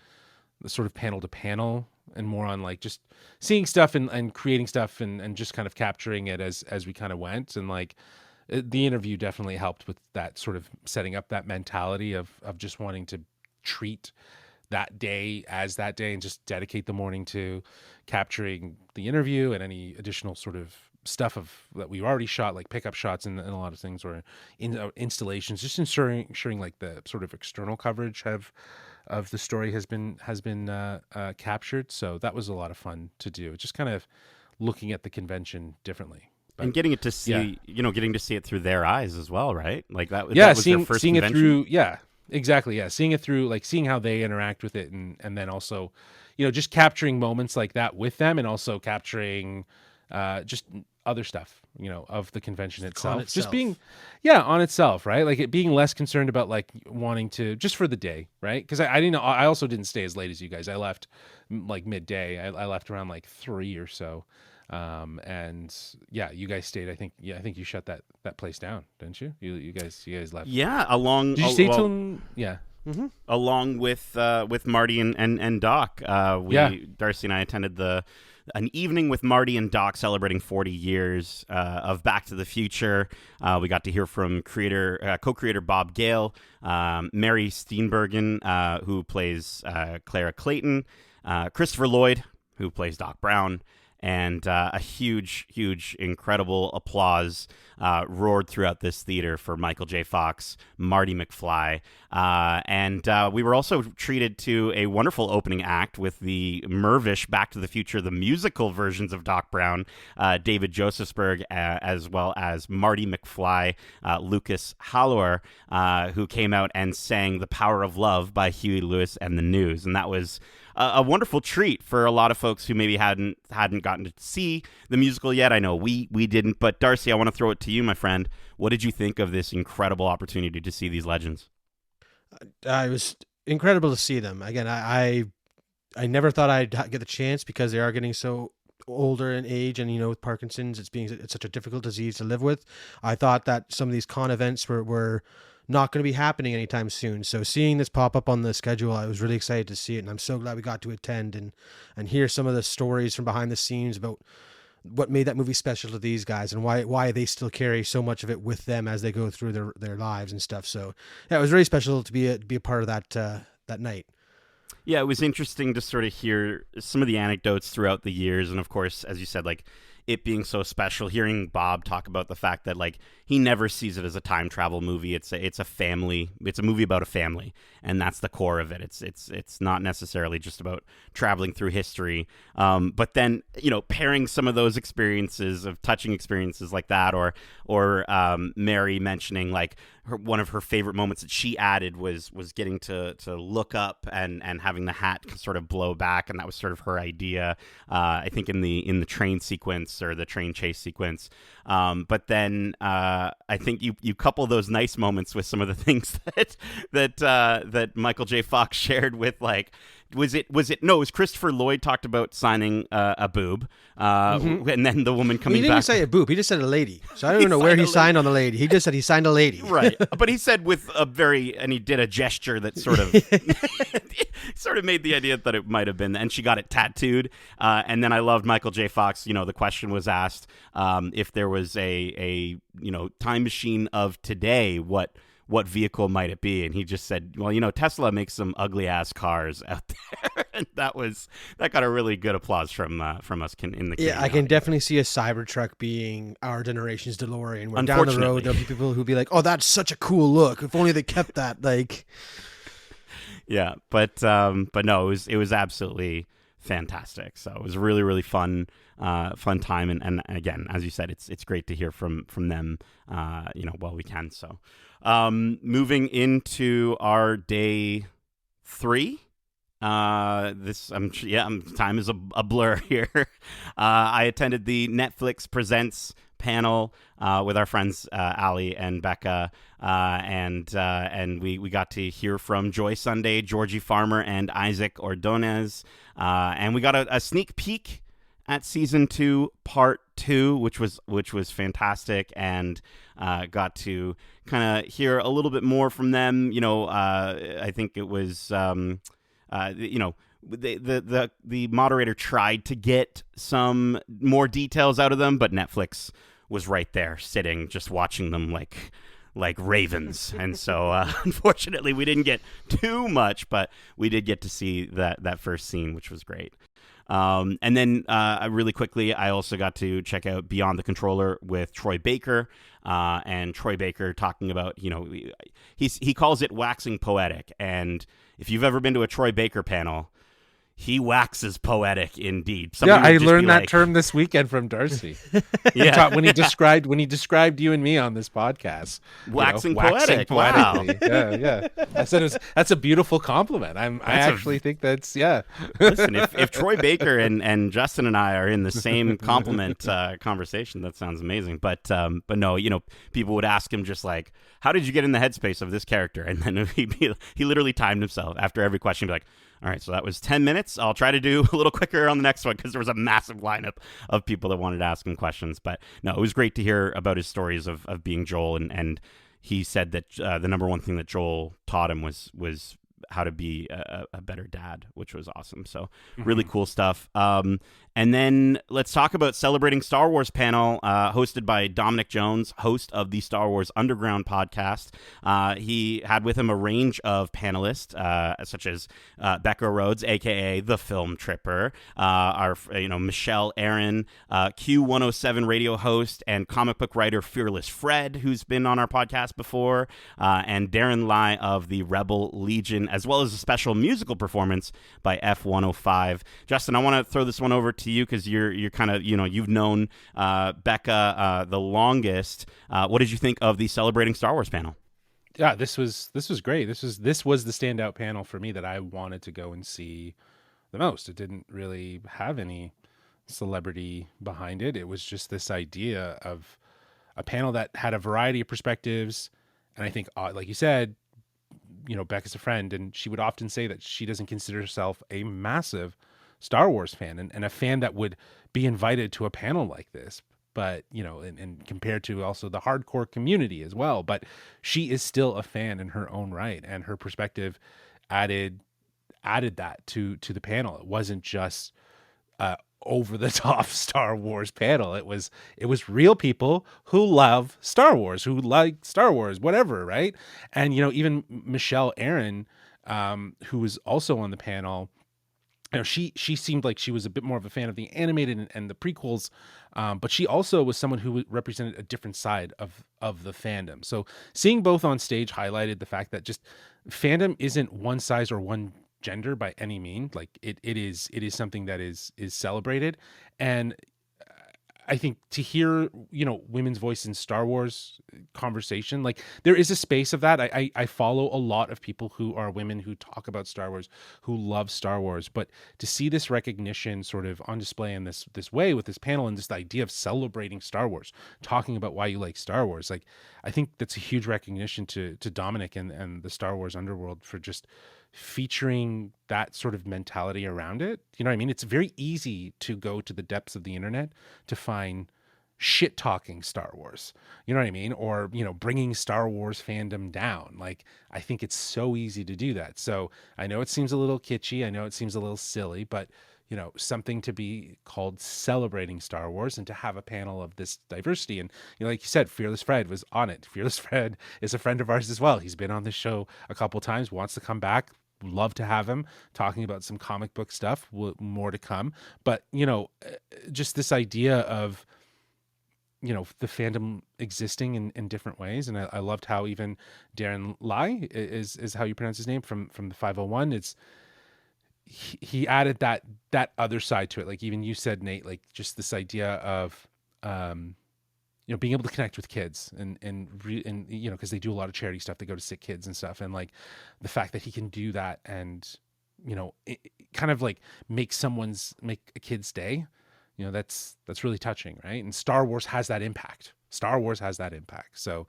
the sort of panel to panel and more on like just seeing stuff and creating stuff and just kind of capturing it as we kind of went. And like the interview definitely helped with that sort of setting up that mentality of just wanting to treat that day as that day and just dedicate the morning to capturing the interview and any additional sort of stuff that we already shot, like pickup shots and a lot of things, or installations, just ensuring like the sort of external coverage of the story has been captured. So that was a lot of fun to do, just kind of looking at the convention differently. But, and getting it to see, getting to see it through their eyes as well, right? Like that was seeing, their first seeing convention. It through, yeah, exactly, yeah, seeing it through, like seeing how they interact with it, and then also, just capturing moments like that with them, and also capturing just other stuff, of the convention itself. Just being, on itself, right? Like it being less concerned about like wanting to just for the day, right? Because I also didn't stay as late as you guys. I left like midday. I left around like 3 or so. And yeah, you guys stayed. I think you shut that place down, didn't you? You guys left. Yeah, along. Did you stay till? Yeah. Mm-hmm. Along with Marty and Doc, Darcy and I attended an evening with Marty and Doc celebrating 40 years of Back to the Future. We got to hear from co-creator Bob Gale, Mary Steenburgen, who plays Clara Clayton, Christopher Lloyd, who plays Doc Brown, and a huge, incredible applause roared throughout this theater for Michael J. Fox, Marty McFly. And we were also treated to a wonderful opening act with the Mervish Back to the Future, the musical versions of Doc Brown, David Josephsberg, as well as Marty McFly, Lucas Hallower, who came out and sang The Power of Love by Huey Lewis and the News. And that was a wonderful treat for a lot of folks who maybe hadn't gotten to see the musical yet. I know we didn't, but Darcy, I want to throw it to you, my friend. What did you think of this incredible opportunity to see these legends? It was incredible to see them again. I I never thought I'd get the chance because they are getting so older in age, and with Parkinson's, it's such a difficult disease to live with. I thought that some of these con events were not going to be happening anytime soon. So seeing this pop up on the schedule, I was really excited to see it, and I'm so glad we got to attend and hear some of the stories from behind the scenes about what made that movie special to these guys and why they still carry so much of it with them as they go through their lives and stuff. So yeah, it was really special to be a part of that night. Yeah, it was interesting to sort of hear some of the anecdotes throughout the years. And of course, as you said, like it being so special, hearing Bob talk about the fact that like he never sees it as a time travel movie. It's a family. It's a movie about a family, and that's the core of it. It's not necessarily just about traveling through history. But then pairing some of those experiences of touching experiences like that, or Mary mentioning like one of her favorite moments that she added was getting to look up and having the hat sort of blow back, and that was sort of her idea. I think in the train sequence or the train chase sequence. But then I think you couple those nice moments with some of the things that Michael J. Fox shared with like. Was it Christopher Lloyd talked about signing a boob, and then the woman coming back. He didn't say a boob. He just said a lady. So I don't even know where he signed on the lady. He just said he signed a lady. Right. But he said and he did a gesture that sort of sort of made the idea that it might have been, and she got it tattooed. And then I loved Michael J. Fox. The question was asked if there was a time machine of today, what vehicle might it be? And he just said, well, Tesla makes some ugly ass cars out there. And that got a really good applause from us in the Yeah, I can definitely see a Cybertruck being our generation's DeLorean. Where down the road there'll be people who'll be like, oh, that's such a cool look. If only they kept that. Like, yeah, but no, it was absolutely fantastic. So it was really, really fun time. And again, as you said, it's great to hear from them, while we can. So, moving into our day 3, time is a blur here. I attended the Netflix Presents panel with our friends Ali and Becca, and we got to hear from Joy Sunday, Georgie Farmer, and Isaac Ordonez, and we got a sneak peek at season 2, part 2, which was fantastic, and got to kind of hear a little bit more from them. I think it was the moderator tried to get some more details out of them, but Netflix was right there sitting just watching them like ravens. And so unfortunately we didn't get too much, but we did get to see that first scene, which was great. And then really quickly, I also got to check out Beyond the Controller with Troy Baker, and Troy Baker talking about, he calls it waxing poetic. And if you've ever been to a Troy Baker panel, he waxes poetic indeed. I learned that term this weekend from Darcy. Yeah, when he described you and me on this podcast. Waxing poetic. Wow. Yeah. I said that's a beautiful compliment. I actually think that's Listen, if Troy Baker and Justin and I are in the same compliment conversation, that sounds amazing. But no, people would ask him just like, how did you get in the headspace of this character? And then he literally timed himself after every question. He'd be like, all right, so that was 10 minutes. I'll try to do a little quicker on the next one because there was a massive lineup of people that wanted to ask him questions. But no, it was great to hear about his stories of being Joel. And he said that the number one thing that Joel taught him was how to be a better dad, which was awesome. So really cool stuff. And then let's talk about Celebrating Star Wars panel hosted by Dominic Jones, host of the Star Wars Underground podcast. He had with him a range of panelists, such as Becca Rhodes, a.k.a. The Film Tripper, our Michelle Aaron, Q107 radio host and comic book writer Fearless Fred, who's been on our podcast before, and Darren Lai of the Rebel Legion, as well as a special musical performance by F105. Justin, I want to throw this one over to you because you're kind of, you've known Becca the longest. What did you think of the Celebrating Star Wars panel? Yeah, this was great. This was the standout panel for me that I wanted to go and see the most. It didn't really have any celebrity behind it. It was just this idea of a panel that had a variety of perspectives, and I think, like you said, Becca's a friend, and she would often say that she doesn't consider herself a massive Star Wars fan, and a fan that would be invited to a panel like this. But, and compared to also the hardcore community as well. But she is still a fan in her own right, and her perspective added that to the panel. It wasn't just over the top Star Wars panel. It was real people who love Star Wars, who like Star Wars, whatever, right? And even Michelle Aaron, who was also on the panel, she seemed like she was a bit more of a fan of the animated and the prequels, but she also was someone who represented a different side of the fandom. So seeing both on stage highlighted the fact that just fandom isn't one size or one gender by any means. Like it is something that is celebrated. And I think to hear, women's voice in Star Wars conversation, like there is a space of that. I follow a lot of people who are women who talk about Star Wars, who love Star Wars, but to see this recognition sort of on display in this way with this panel and this idea of celebrating Star Wars, talking about why you like Star Wars, like I think that's a huge recognition to Dominic and the Star Wars underworld for just featuring that sort of mentality around it. You know what I mean? It's very easy to go to the depths of the internet to find shit talking Star Wars. You know what I mean? Or, bringing Star Wars fandom down. Like, I think it's so easy to do that. So I know it seems a little kitschy. I know it seems a little silly, but something to be called celebrating Star Wars and to have a panel of this diversity. And, like you said, Fearless Fred was on it. Fearless Fred is a friend of ours as well. He's been on the show a couple times, wants to come back. Love to have him talking about some comic book stuff, more to come. But, just this idea of, the fandom existing in different ways. And I loved how even Darren Lai is how you pronounce his name from the 501. He added that other side to it. Like even you said, Nate, like just this idea of, being able to connect with kids and because they do a lot of charity stuff. They go to sick kids and stuff. And like the fact that he can do that and, it kind of like make a kid's day, that's really touching. Right. And Star Wars has that impact. So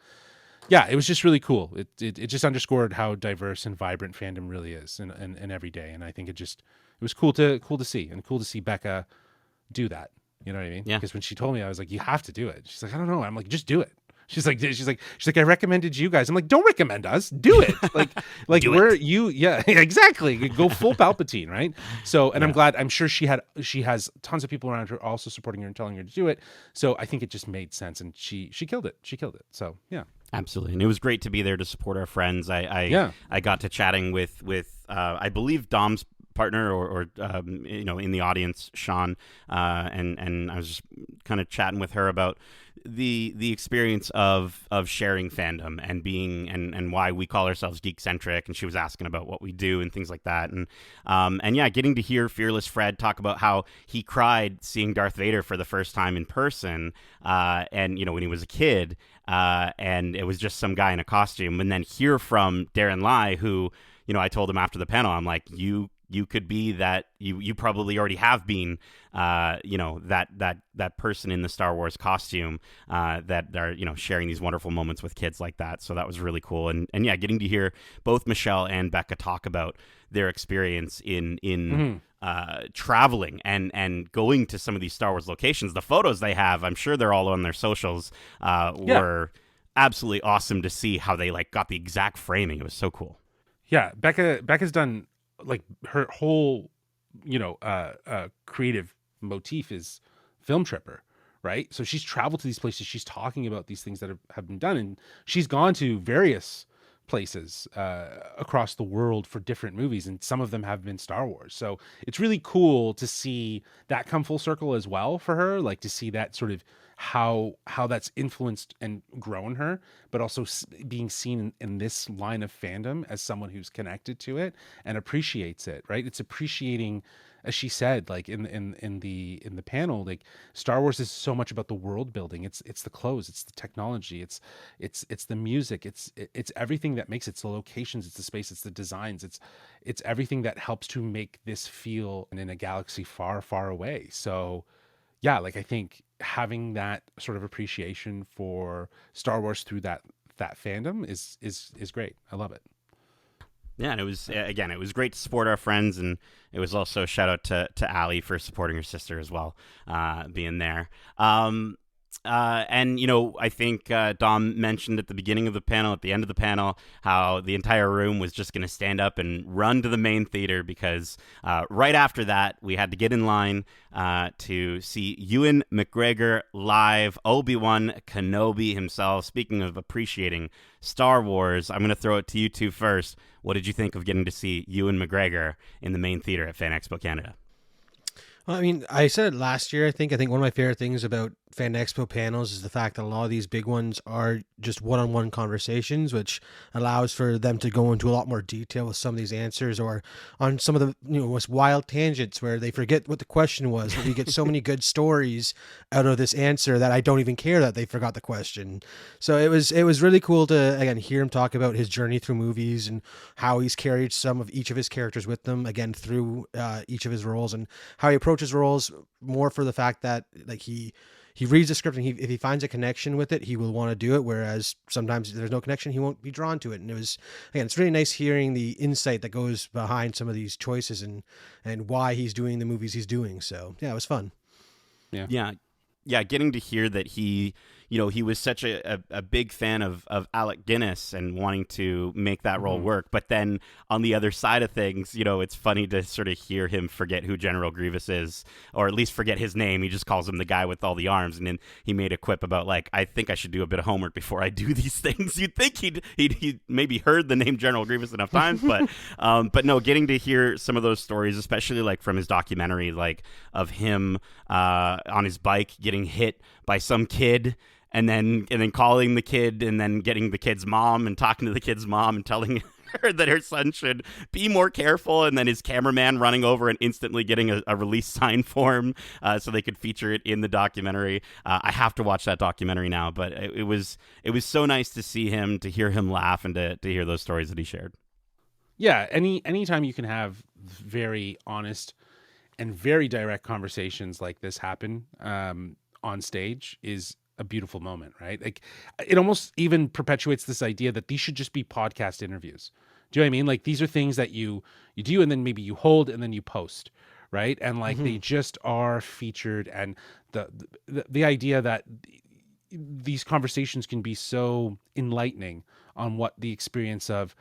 yeah, it was just really cool. It just underscored how diverse and vibrant fandom really is and every day. And I think it was cool to see, and cool to see Becca do that. You know what I mean? Yeah. Because when she told me, I was like, you have to do it. She's like, I don't know. I'm like, just do it. She's like, I recommended you guys. I'm like, don't recommend us. Do it. Like yeah, exactly. Go full Palpatine, right? So, and Yeah. I'm sure she has tons of people around her also supporting her and telling her to do it. So I think it just made sense, and she killed it. So yeah. Absolutely, and it was great to be there to support our friends. I got to chatting with I believe Dom's partner or in the audience, Sean, and I was just kind of chatting with her about the experience of sharing fandom and being and why we call ourselves Geekcentric, and she was asking about what we do and things like that, and yeah, getting to hear Fearless Fred talk about how he cried seeing Darth Vader for the first time in person, and when he was a kid, and it was just some guy in a costume, and then hear from Darren Lai, who I told him after the panel, I'm like, you could be that, you probably already have been that person in the Star Wars costume that are sharing these wonderful moments with kids like that. So that was really cool, and yeah, getting to hear both Michelle and Becca talk about their experience in traveling and going to some of these Star Wars locations. The photos they have, I'm sure they're all on their socials, were absolutely awesome to see how they got the exact framing. It was so cool. Yeah, Becca's done, like, her whole creative motif is film tripper, right? So she's traveled to these places, she's talking about these things that have been done, and she's gone to various places across the world for different movies, and some of them have been Star Wars. So it's really cool to see that come full circle as well for her, like to see that sort of how that's influenced and grown her, but also being seen in this line of fandom as someone who's connected to it and appreciates it, right? It's appreciating, as she said, like in the panel, like Star Wars is so much about the world building. It's the clothes, it's the technology, it's the music, it's everything that makes it. It's the locations, it's the space, it's the designs, it's everything that helps to make this feel in a galaxy far, far away. So yeah, like I think having that sort of appreciation for Star Wars through that fandom is great. I love it. Yeah, and it was again, it was great to support our friends, and it was also a shout out to Allie for supporting her sister as well, being there. And I think Dom mentioned at the beginning of the panel, at the end of the panel, how the entire room was just going to stand up and run to the main theater because right after that, we had to get in line to see Ewan McGregor live, Obi-Wan Kenobi himself. Speaking of appreciating Star Wars, I'm going to throw it to you two first. What did you think of getting to see Ewan McGregor in the main theater at Fan Expo Canada? Well, I mean, I said it last year. I think one of my favorite things about Fan Expo panels is the fact that a lot of these big ones are just one-on-one conversations, which allows for them to go into a lot more detail with some of these answers, or on some of the most wild tangents where they forget what the question was. But we get so many good stories out of this answer that I don't even care that they forgot the question. So it was really cool to again hear him talk about his journey through movies and how he's carried some of each of his characters with them again through each of his roles, and how he approaches roles more for the fact that like he reads the script and if he finds a connection with it, he will want to do it. Whereas sometimes if there's no connection, he won't be drawn to it. And it's really nice hearing the insight that goes behind some of these choices and why he's doing the movies he's doing. So yeah, it was fun. Yeah. Getting to hear that he was such a big fan of Alec Guinness and wanting to make that role work. But then on the other side of things, it's funny to sort of hear him forget who General Grievous is, or at least forget his name. He just calls him the guy with all the arms. And then he made a quip about like, I think I should do a bit of homework before I do these things. You'd think he'd maybe heard the name General Grievous enough times, but no, getting to hear some of those stories, especially like from his documentary, like of him on his bike getting hit by some kid, and then calling the kid, and then getting the kid's mom and talking to the kid's mom and telling her that her son should be more careful, and then his cameraman running over and instantly getting a release sign for him so they could feature it in the documentary. I have to watch that documentary now, but it was so nice to see him, to hear him laugh, and to hear those stories that he shared. Yeah, anytime you can have very honest and very direct conversations like this happen on stage is a beautiful moment, right? Like it almost even perpetuates this idea that these should just be podcast interviews. Do you know what I mean? Like these are things that you do, and then maybe you hold and then you post, right? And like they just are featured, and the idea that these conversations can be so enlightening on what the experience of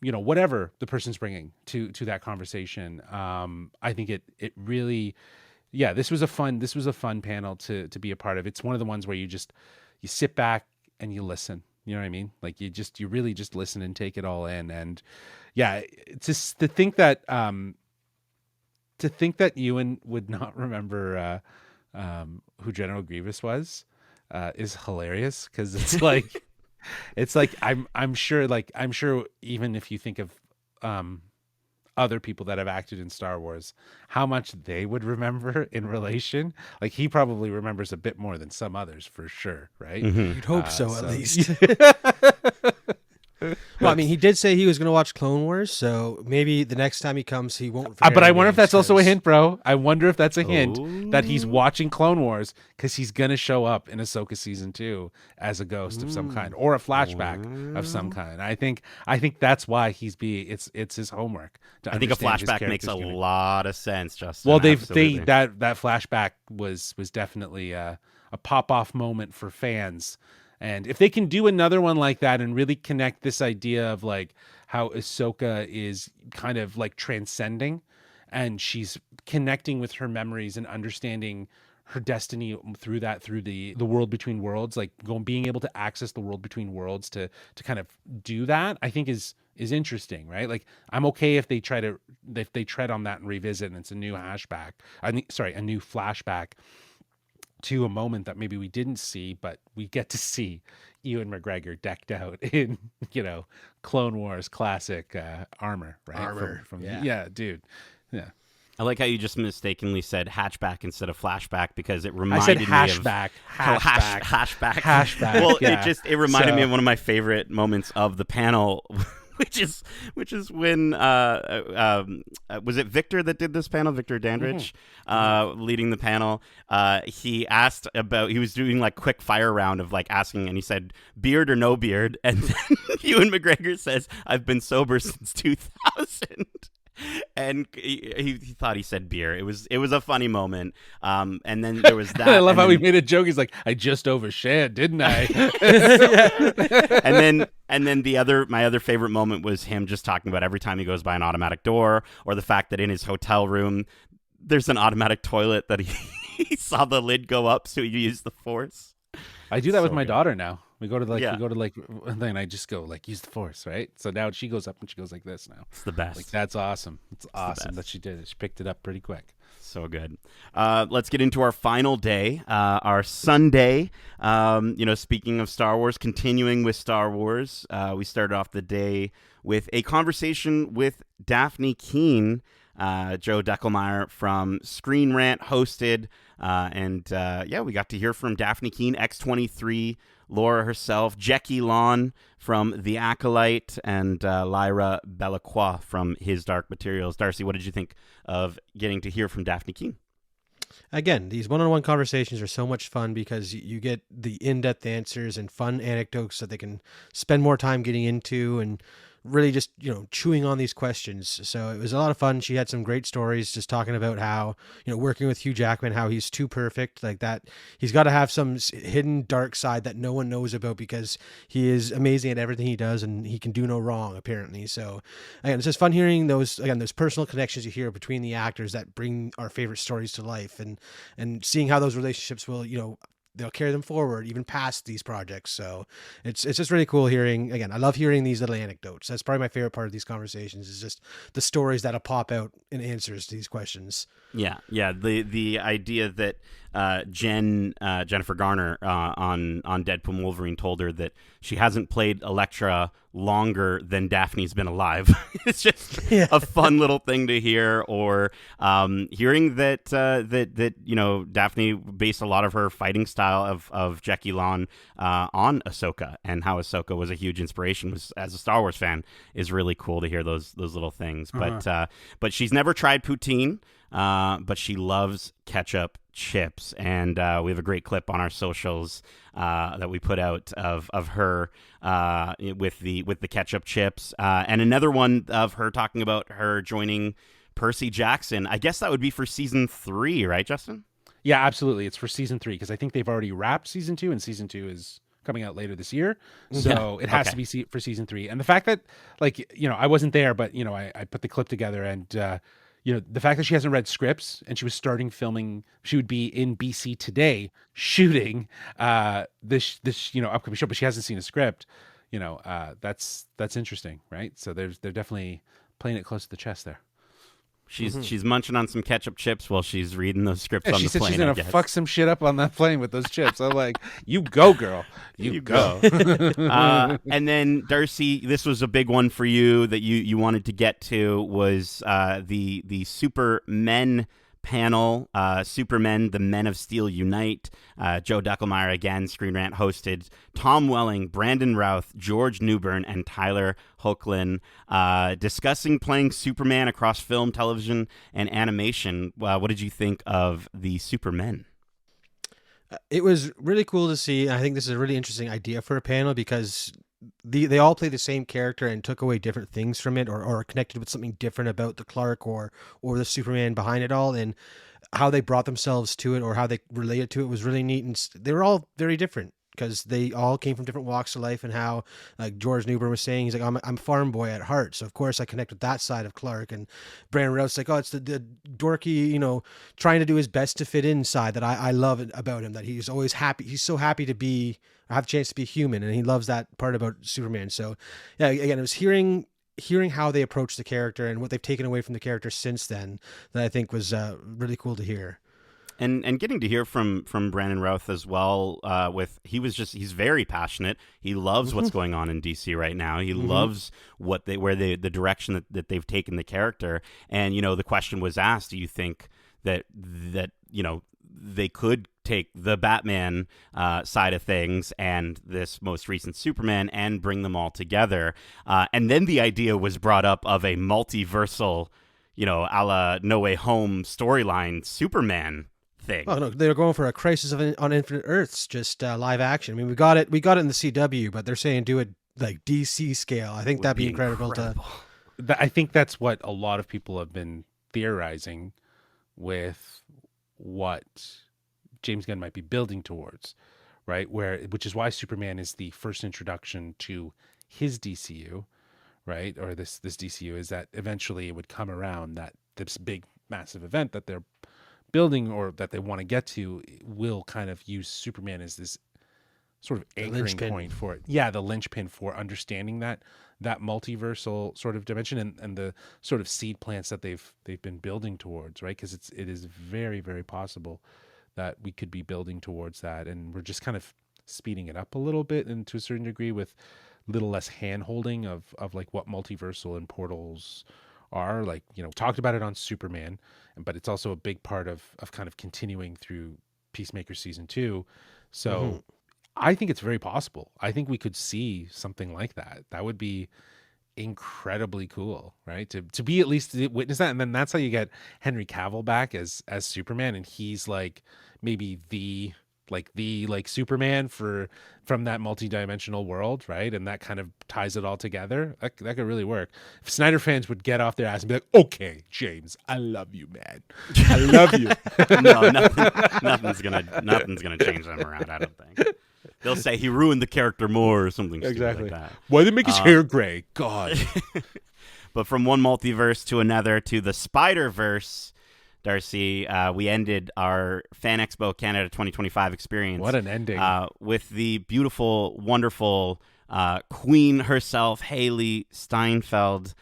whatever the person's bringing to that conversation. I think it really, yeah, this was a fun panel to be a part of. It's one of the ones where you sit back and you listen. You know what I mean? Like you really just listen and take it all in. And yeah, just to think that Ewan would not remember who General Grievous was is hilarious, because it's like it's like I'm sure even if you think of other people that have acted in Star Wars, how much they would remember in relation. Like he probably remembers a bit more than some others for sure, right? You'd hope so, at least. Well, I mean, he did say he was going to watch Clone Wars, so maybe the next time he comes, he won't forget. But I wonder if that's also a hint, bro. I wonder if that's a hint that he's watching Clone Wars because he's going to show up in Ahsoka season 2 as a ghost of some kind, or a flashback of some kind. I think that's why it's his homework. I think a flashback makes a lot of sense, Justin. Well, that flashback was definitely a pop-off moment for fans. And if they can do another one like that and really connect this idea of like how Ahsoka is kind of like transcending, and she's connecting with her memories and understanding her destiny through the world between worlds, like being able to access the world between worlds to kind of do that, I think is interesting, right? Like I'm okay if they tread on that and revisit, and it's a new a new flashback to a moment that maybe we didn't see, but we get to see Ewan McGregor decked out in, Clone Wars classic armor, right? Yeah, dude. Yeah. I like how you just mistakenly said hatchback instead of flashback, because it reminded me of hashback. Hashback. Hashback. Well, yeah. it reminded me of one of my favorite moments of the panel which is when was it Victor that did this panel? Victor Dandridge, leading the panel. He was doing like quick fire round of like asking, and he said beard or no beard, and then Ewan McGregor says, "I've been sober since 2000." And he thought he said beer. It was a funny moment. And then there was that. I love how he made a joke. He's like, "I just overshared, didn't I?" And then my other favorite moment was him just talking about every time he goes by an automatic door, or the fact that in his hotel room there's an automatic toilet that he saw the lid go up, so he used the force. I do that with my daughter now. We go to then I just go like, use the force, right? So now she goes up and she goes like this now. It's the best. Like, that's awesome. It's awesome that she did it. She picked it up pretty quick. So good. Let's get into our final day, our Sunday. Speaking of Star Wars, continuing with Star Wars, we started off the day with a conversation with Daphne Keane. Joe Deckelmeyer from Screen Rant hosted, we got to hear from Daphne Keane, X-23, Laura herself, Jackie Lawn from The Acolyte, and Lyra Belacroix from His Dark Materials. Darcy, what did you think of getting to hear from Daphne Keane? Again, these one-on-one conversations are so much fun because you get the in-depth answers and fun anecdotes that they can spend more time getting into and really just, chewing on these questions. So it was a lot of fun. She had some great stories just talking about how, working with Hugh Jackman, how he's too perfect, like that. He's got to have some hidden dark side that no one knows about because he is amazing at everything he does and he can do no wrong, apparently. So again, it's just fun hearing those personal connections you hear between the actors that bring our favorite stories to life and seeing how those relationships will, they'll carry them forward even past these projects. So it's just really cool hearing. Again, I love hearing these little anecdotes. That's probably my favorite part of these conversations is just the stories that'll pop out in answers to these questions. Yeah. The idea that Jennifer Garner on Deadpool and Wolverine told her that she hasn't played Elektra longer than Daphne's been alive. It's just a fun little thing to hear. Or hearing that Daphne based a lot of her fighting style of Jackie Lawn on Ahsoka, and how Ahsoka was a huge inspiration. As a Star Wars fan, is really cool to hear those little things. But she's never tried poutine. But she loves ketchup chips, and we have a great clip on our socials that we put out of her with the ketchup chips, and another one of her talking about her joining Percy Jackson. I guess that would be for season 3, right, Justin? Yeah, absolutely. It's for season 3 because I think they've already wrapped season 2, and season 2 is coming out later this year. So it has to be for season 3. And the fact that, I wasn't there, but I put the clip together, and the fact that she hasn't read scripts and she was starting filming, she would be in BC today shooting this upcoming show, but she hasn't seen a script. That's interesting, right? So they're definitely playing it close to the chest there. She's munching on some ketchup chips while she's reading those scripts on the plane. She said she's gonna fuck some shit up on that plane with those chips. I'm like, you go, girl, you go. And then Darcy, this was a big one for you that you wanted to get to, was the Supermen panel, Supermen, the Men of Steel Unite. Joe Deckelmeyer, again, Screen Rant hosted. Tom Welling, Brandon Routh, George Newbern, and Tyler Hoechlin discussing playing Superman across film, television, and animation. What did you think of the Supermen? It was really cool to see. I think this is a really interesting idea for a panel because they all play the same character and took away different things from it, or connected with something different about the Clark or the Superman behind it all, and how they brought themselves to it or how they related to it was really neat. And they were all very different because they all came from different walks of life, and how, like George Newbern was saying, he's like, I'm a farm boy at heart. So of course I connect with that side of Clark. And Brandon Routh's like, it's the dorky, trying to do his best to fit in side that I love about him, that he's always happy. He's so happy to have a chance to be human, and he loves that part about Superman. So yeah, again, it was hearing how they approach the character and what they've taken away from the character since then that I think was really cool to hear. And getting to hear from Brandon Routh as well, he's very passionate. He loves what's going on in DC right now. He loves the direction that they've taken the character. And the question was asked: do you think that they could take the Batman side of things and this most recent Superman and bring them all together. And then the idea was brought up of a multiversal, a la No Way Home storyline Superman thing. Oh no, they're going for a Crisis on Infinite Earths, just live action. I mean, we got it in the CW, but they're saying do it like DC scale. I think that'd be incredible. I think that's what a lot of people have been theorizing with what James Gunn might be building towards, right? Which is why Superman is the first introduction to his DCU, right? Or this DCU, is that eventually it would come around that this big massive event that they're building or that they want to get to will kind of use Superman as this sort of anchoring point for it. Yeah, the linchpin for understanding that multiversal sort of dimension and the sort of seed plants that they've been building towards, right? Because it is very, very possible that we could be building towards that, and we're just kind of speeding it up a little bit, and to a certain degree with a little less hand holding of like what multiversal and portals are. Like, talked about it on Superman, but it's also a big part of kind of continuing through Peacemaker season 2. So I think it's very possible. I think we could see something like that. That would be incredibly cool, right? To be at least witness that, and then that's how you get Henry Cavill back as Superman, and he's like maybe the Superman from that multi-dimensional world, right? And that kind of ties it all together. That could really work. If Snyder fans would get off their ass and be like, "Okay, James, I love you, man. I love you." No, nothing's gonna change them around. I don't think. They'll say he ruined the character more or something exactly stupid like that. Why did they make his hair gray? God. But from one multiverse to another to the Spider-Verse, Darcy, we ended our Fan Expo Canada 2025 experience. What an ending. With the beautiful, wonderful Queen herself, Haley Steinfeld,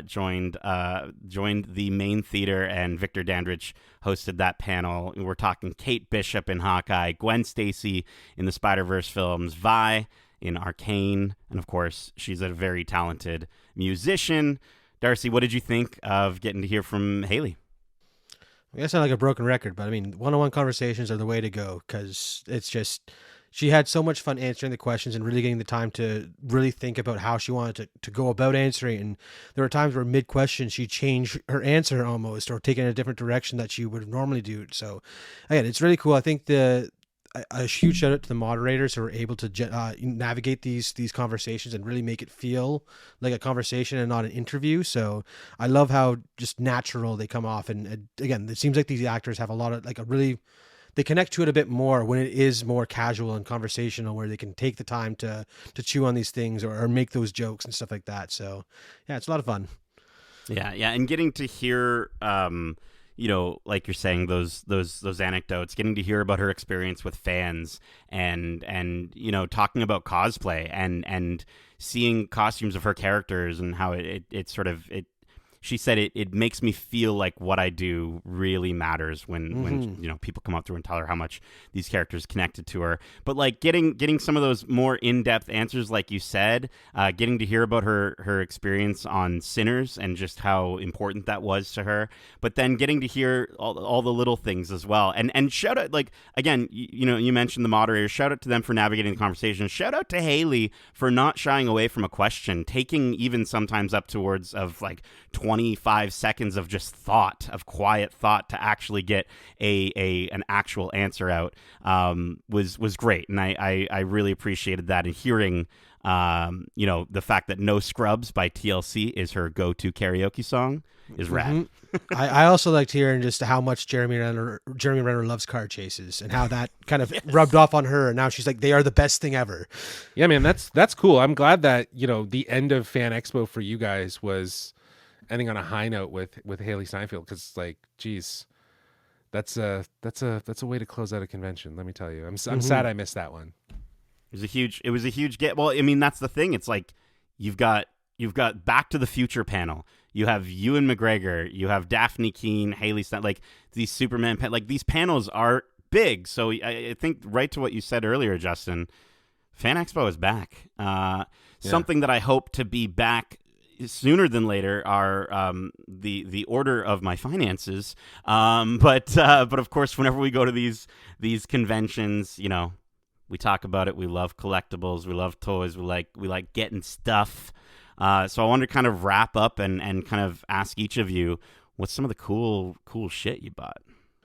joined the main theater, and Victor Dandridge hosted that panel. We're talking Kate Bishop in Hawkeye, Gwen Stacy in the Spider-Verse films, Vi in Arcane, and of course, she's a very talented musician. Darcy, what did you think of getting to hear from Haley? I sound like a broken record, but I mean, one-on-one conversations are the way to go, because it's just, she had so much fun answering the questions and really getting the time to really think about how she wanted to go about answering. And there were times where mid-question she'd change her answer almost, or take it in a different direction that she would normally do. So again, it's really cool. I think a huge shout out to the moderators who were able to navigate these conversations and really make it feel like a conversation and not an interview. So I love how just natural they come off. And again, it seems like these actors have a lot of they connect to it a bit more when it is more casual and conversational, where they can take the time to chew on these things or make those jokes and stuff like that. So yeah, it's a lot of fun. Yeah. And getting to hear, like you're saying, those anecdotes, getting to hear about her experience with fans and talking about cosplay and seeing costumes of her characters and how it sort of she said it makes me feel like what I do really matters when people come up to her and tell her how much these characters connected to her. But like getting some of those more in-depth answers, like you said, getting to hear about her experience on Sinners and just how important that was to her. But then getting to hear all the little things as well. And shout out, like, again, you mentioned the moderators. Shout out to them for navigating the conversation. Shout out to Haley for not shying away from a question, taking even sometimes up towards of like 25 seconds of just quiet thought to actually get an actual answer out was great. And I really appreciated that. And hearing, the fact that No Scrubs by TLC is her go-to karaoke song is rad. I also liked hearing just how much Jeremy Renner loves car chases and how that kind of rubbed off on her. And now she's like, they are the best thing ever. Yeah, man, that's cool. I'm glad that, the end of Fan Expo for you guys was ending on a high note with Haley Steinfeld, because like, geez, that's a way to close out a convention. Let me tell you, I'm sad I missed that one. It was a huge get. Well, I mean, that's the thing. It's like you've got Back to the Future panel. You have Ewan McGregor. You have Daphne Keane, Haley Stein. Like these Superman, like these panels are big. So I think right to what you said earlier, Justin. Fan Expo is back. Something that I hope to be back, sooner than later are the order of my finances. But of course, whenever we go to these conventions, we talk about it. We love collectibles. We love toys. We like getting stuff. So I wanted to kind of wrap up and kind of ask each of you, what's some of the cool shit you bought?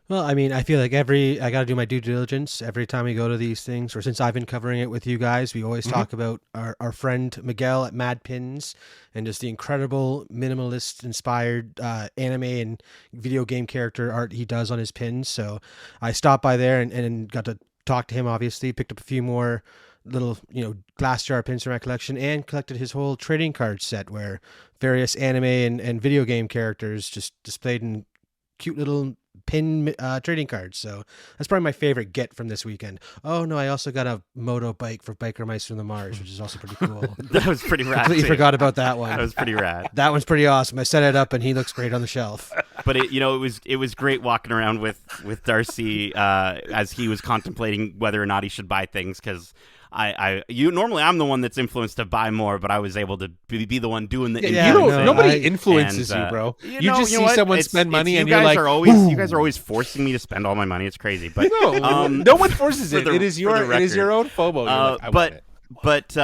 Well, I mean, I feel like I got to do my due diligence every time we go to these things, or since I've been covering it with you guys, we always talk about our friend Miguel at Mad Pins and just the incredible minimalist inspired anime and video game character art he does on his pins. So I stopped by there and got to talk to him, obviously, picked up a few more little, glass jar pins from my collection, and collected his whole trading card set where various anime and video game characters just displayed in cute little pin trading cards. So that's probably my favorite get from this weekend. Oh no, I also got a moto bike for Biker Mice from the Mars, which is also pretty cool. That was pretty rad. Completely forgot about that one. That was pretty rad. That one's pretty awesome. I set it up and he looks great on the shelf. But it was great walking around with Darcy as he was contemplating whether or not he should buy things, because normally I'm the one that's influenced to buy more, but I was able to be the one doing the influencing. Nobody influences you, bro. You just see someone spend money and you're like, you guys are always forcing me to spend all my money. It's crazy, but no one forces it. It is your own FOMO. I want it. But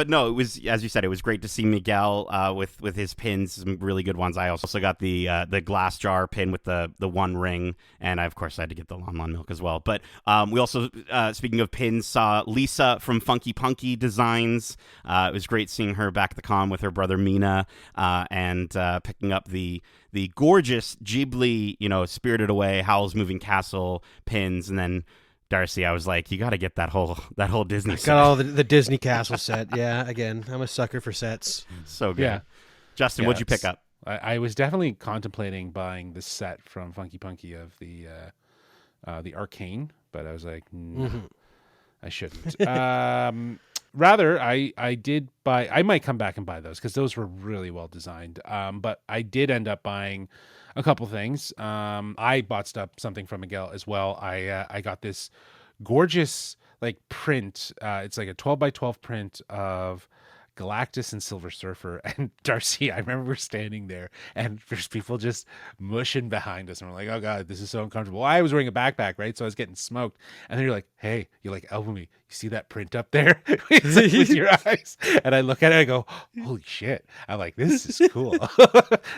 no, it was, as you said, it was great to see Miguel with his pins, some really good ones. I also got the glass jar pin with the one ring, and of course I had to get the Lon Lon milk as well. But we also, speaking of pins, saw Lisa from Funky Punky Designs. It was great seeing her back at the con with her brother Mina, and picking up the gorgeous Ghibli, Spirited Away, Howl's Moving Castle pins, and then Darcy, I was like, you got to get that whole Disney set. Got all the Disney Castle set. Yeah, again, I'm a sucker for sets. So good. Yeah. Justin, what'd you pick up? I was definitely contemplating buying the set from Funky Punky of the Arcane, but I was like, I shouldn't. Rather, I did buy. I might come back and buy those because those were really well designed. But I did end up buying a couple things. I bought something from Miguel as well. I got this gorgeous print. It's like a 12x12 print of Galactus and Silver Surfer. And Darcy, I remember we're standing there and there's people just mushing behind us, and we're like, oh god, this is so uncomfortable. I was wearing a backpack, right? So I was getting smoked. And then you're like, hey, you elbow me. You see that print up there with your eyes? And I look at it, I go, holy shit. I'm like, this is cool.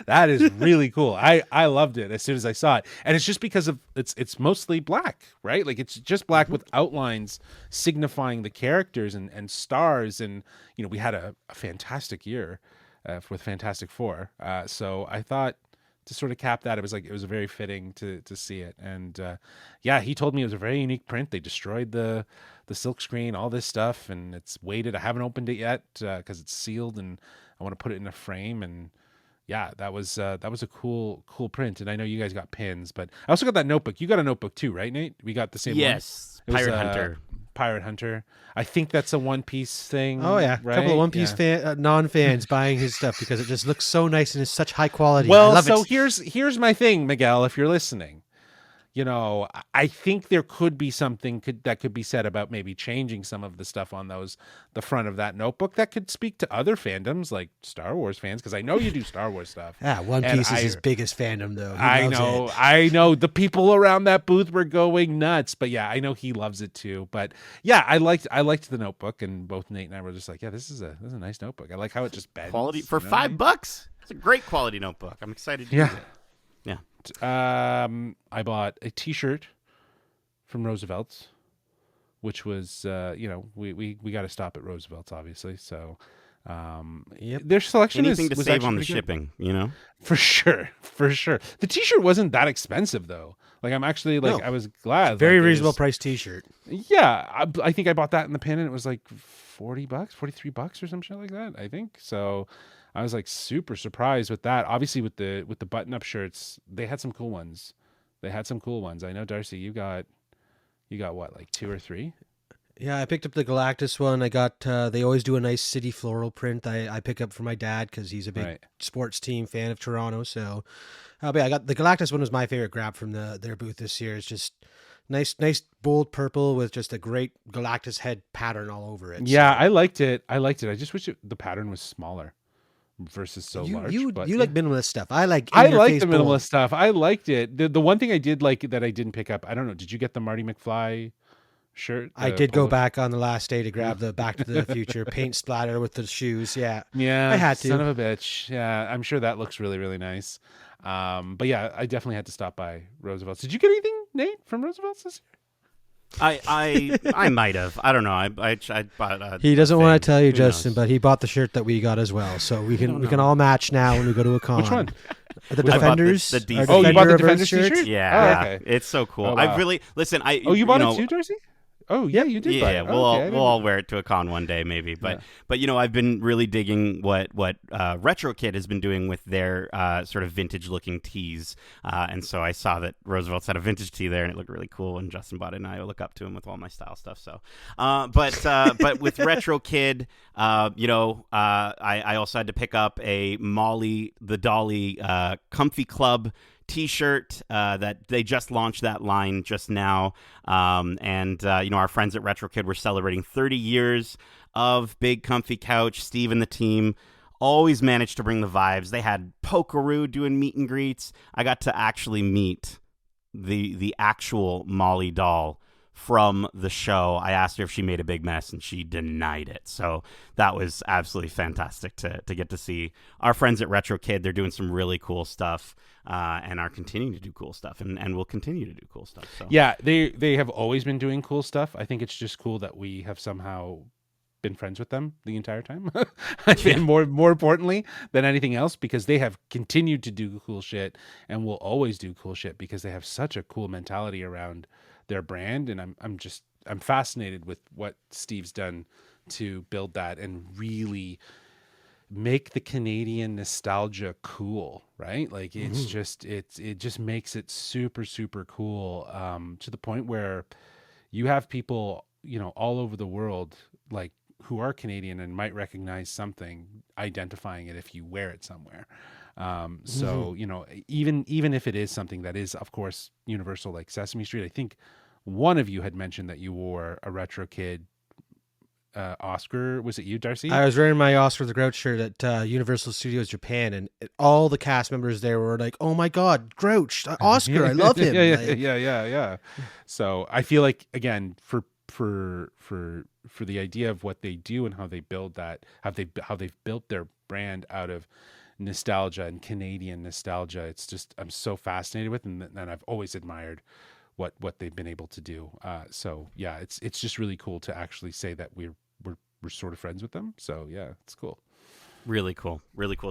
That is really cool. I loved it as soon as I saw it. And it's just because of it's mostly black, right? It's just black with outlines signifying the characters and stars. And we had a fantastic year with Fantastic Four. So I thought, to sort of cap that, it was very fitting to see it. And he told me it was a very unique print. They destroyed the silk screen, all this stuff, and it's weighted. I haven't opened it yet because it's sealed, and I want to put it in a frame. And that was a cool print. And I know you guys got pins, but I also got that notebook. You got a notebook too, right, Nate? We got the same one. Yes, Pirate Hunter. I think that's a One Piece thing. Oh yeah, right? a couple of One Piece non-fans buying his stuff because it just looks so nice and it's such high quality. Well, so here's my thing, Miguel. If you're listening, I think there could be something that could be said about maybe changing some of the stuff on the front of that notebook that could speak to other fandoms like Star Wars fans, because I know you do Star Wars stuff. Yeah, One Piece is his biggest fandom, though. I know. The people around that booth were going nuts, but I know he loves it too. But I liked the notebook, and both Nate and I were just like, this is a nice notebook. I like how it just bends. Quality for $5. It's a great quality notebook. I'm excited to use it. Yeah. I bought a T-shirt from Roosevelt's, which was we got to stop at Roosevelt's, obviously. So their selection anything to was save on the good. shipping, For sure. The T-shirt wasn't that expensive though. I'm actually I was glad. Very reasonable price T-shirt. Yeah, I think I bought that in the pin, and it was like $40, $43 or some shit like that, I think. So I was super surprised with that. Obviously with the button-up shirts, they had some cool ones. I know, Darcy, you got what, 2 or 3? Yeah, I picked up the Galactus one. I got they always do a nice city floral print. I pick up for my dad because he's a big sports team fan of Toronto. So but I got the Galactus one was my favorite grab from their booth this year. It's just nice bold purple with just a great Galactus head pattern all over it. Yeah, so. I liked it. I just wish the pattern was smaller. versus so You large. you But you yeah. like minimalist stuff. I like I in your like face the bold. minimalist stuff. I liked it. The one thing I did like that I didn't pick up, I don't know, did you get the Marty McFly shirt? I The did go polo back on the last day to grab the Back to the Future paint splatter with the shoes. Yeah, I Yeah, had son to. of a bitch. Yeah, I'm sure that looks really, really nice. But yeah, I definitely had to stop by Roosevelt's. Did you get anything, Nate, from Roosevelt's this year? I might have. I don't know. I bought He doesn't want to tell you, Who Justin, knows? but he bought the shirt that we got as well. So we don't can know. all match now when we go to a con. Which one? The I bought the Defenders. DC. our Oh, you bought the Defender Defenders shirt. t-shirt? Yeah, Oh, okay. it's so cool. Oh, I wow. really listen. Oh, you bought know, it too, Darcy? Oh, yeah, you did buy Yeah, it. we'll Okay, I we'll all wear it to a con one day maybe. But I've been really digging what Retro Kid has been doing with their sort of vintage looking tees. And so I saw that Roosevelt's had a vintage tee there, and it looked really cool. And Justin bought it, and I look up to him with all my style stuff. So, but with Retro Kid, I also had to pick up a Molly the Dolly Comfy Club T-shirt that they just launched that line just now, and our friends at Retro Kid were celebrating 30 years of Big Comfy Couch. Steve and the team always managed to bring the vibes. They had Pokeroo doing meet and greets. I got to actually meet the actual Molly doll from the show. I asked her if she made a big mess, and she denied it. So that was absolutely fantastic to get to see our friends at Retro Kid. They're doing some really cool stuff, and are continuing to do cool stuff, and will continue to do cool stuff. So Yeah, they have always been doing cool stuff. I think it's just cool that we have somehow been friends with them the entire time. I think more importantly than anything else, because they have continued to do cool shit and will always do cool shit because they have such a cool mentality around their brand. And I'm fascinated with what Steve's done to build that and really make the Canadian nostalgia cool, right? Like it's just it just makes it super, super cool, to the point where you have people, all over the world, like, who are Canadian and might recognize something, identifying it if you wear it somewhere. So even if it is something that is, of course, universal, like Sesame Street. I think one of you had mentioned that you wore a Retro Kid Oscar. Was it you, Darcy? I was wearing my Oscar the Grouch shirt at Universal Studios Japan, and all the cast members there were like, "Oh my God, Grouch, Oscar, I love him." Yeah. So I feel like, again, for the idea of what they do and how they build that, how they've built their brand out of nostalgia and Canadian nostalgia. It's just, I'm so fascinated with, and I've always admired what they've been able to do. So yeah, it's just really cool to actually say that we're sort of friends with them. So yeah, it's cool. really cool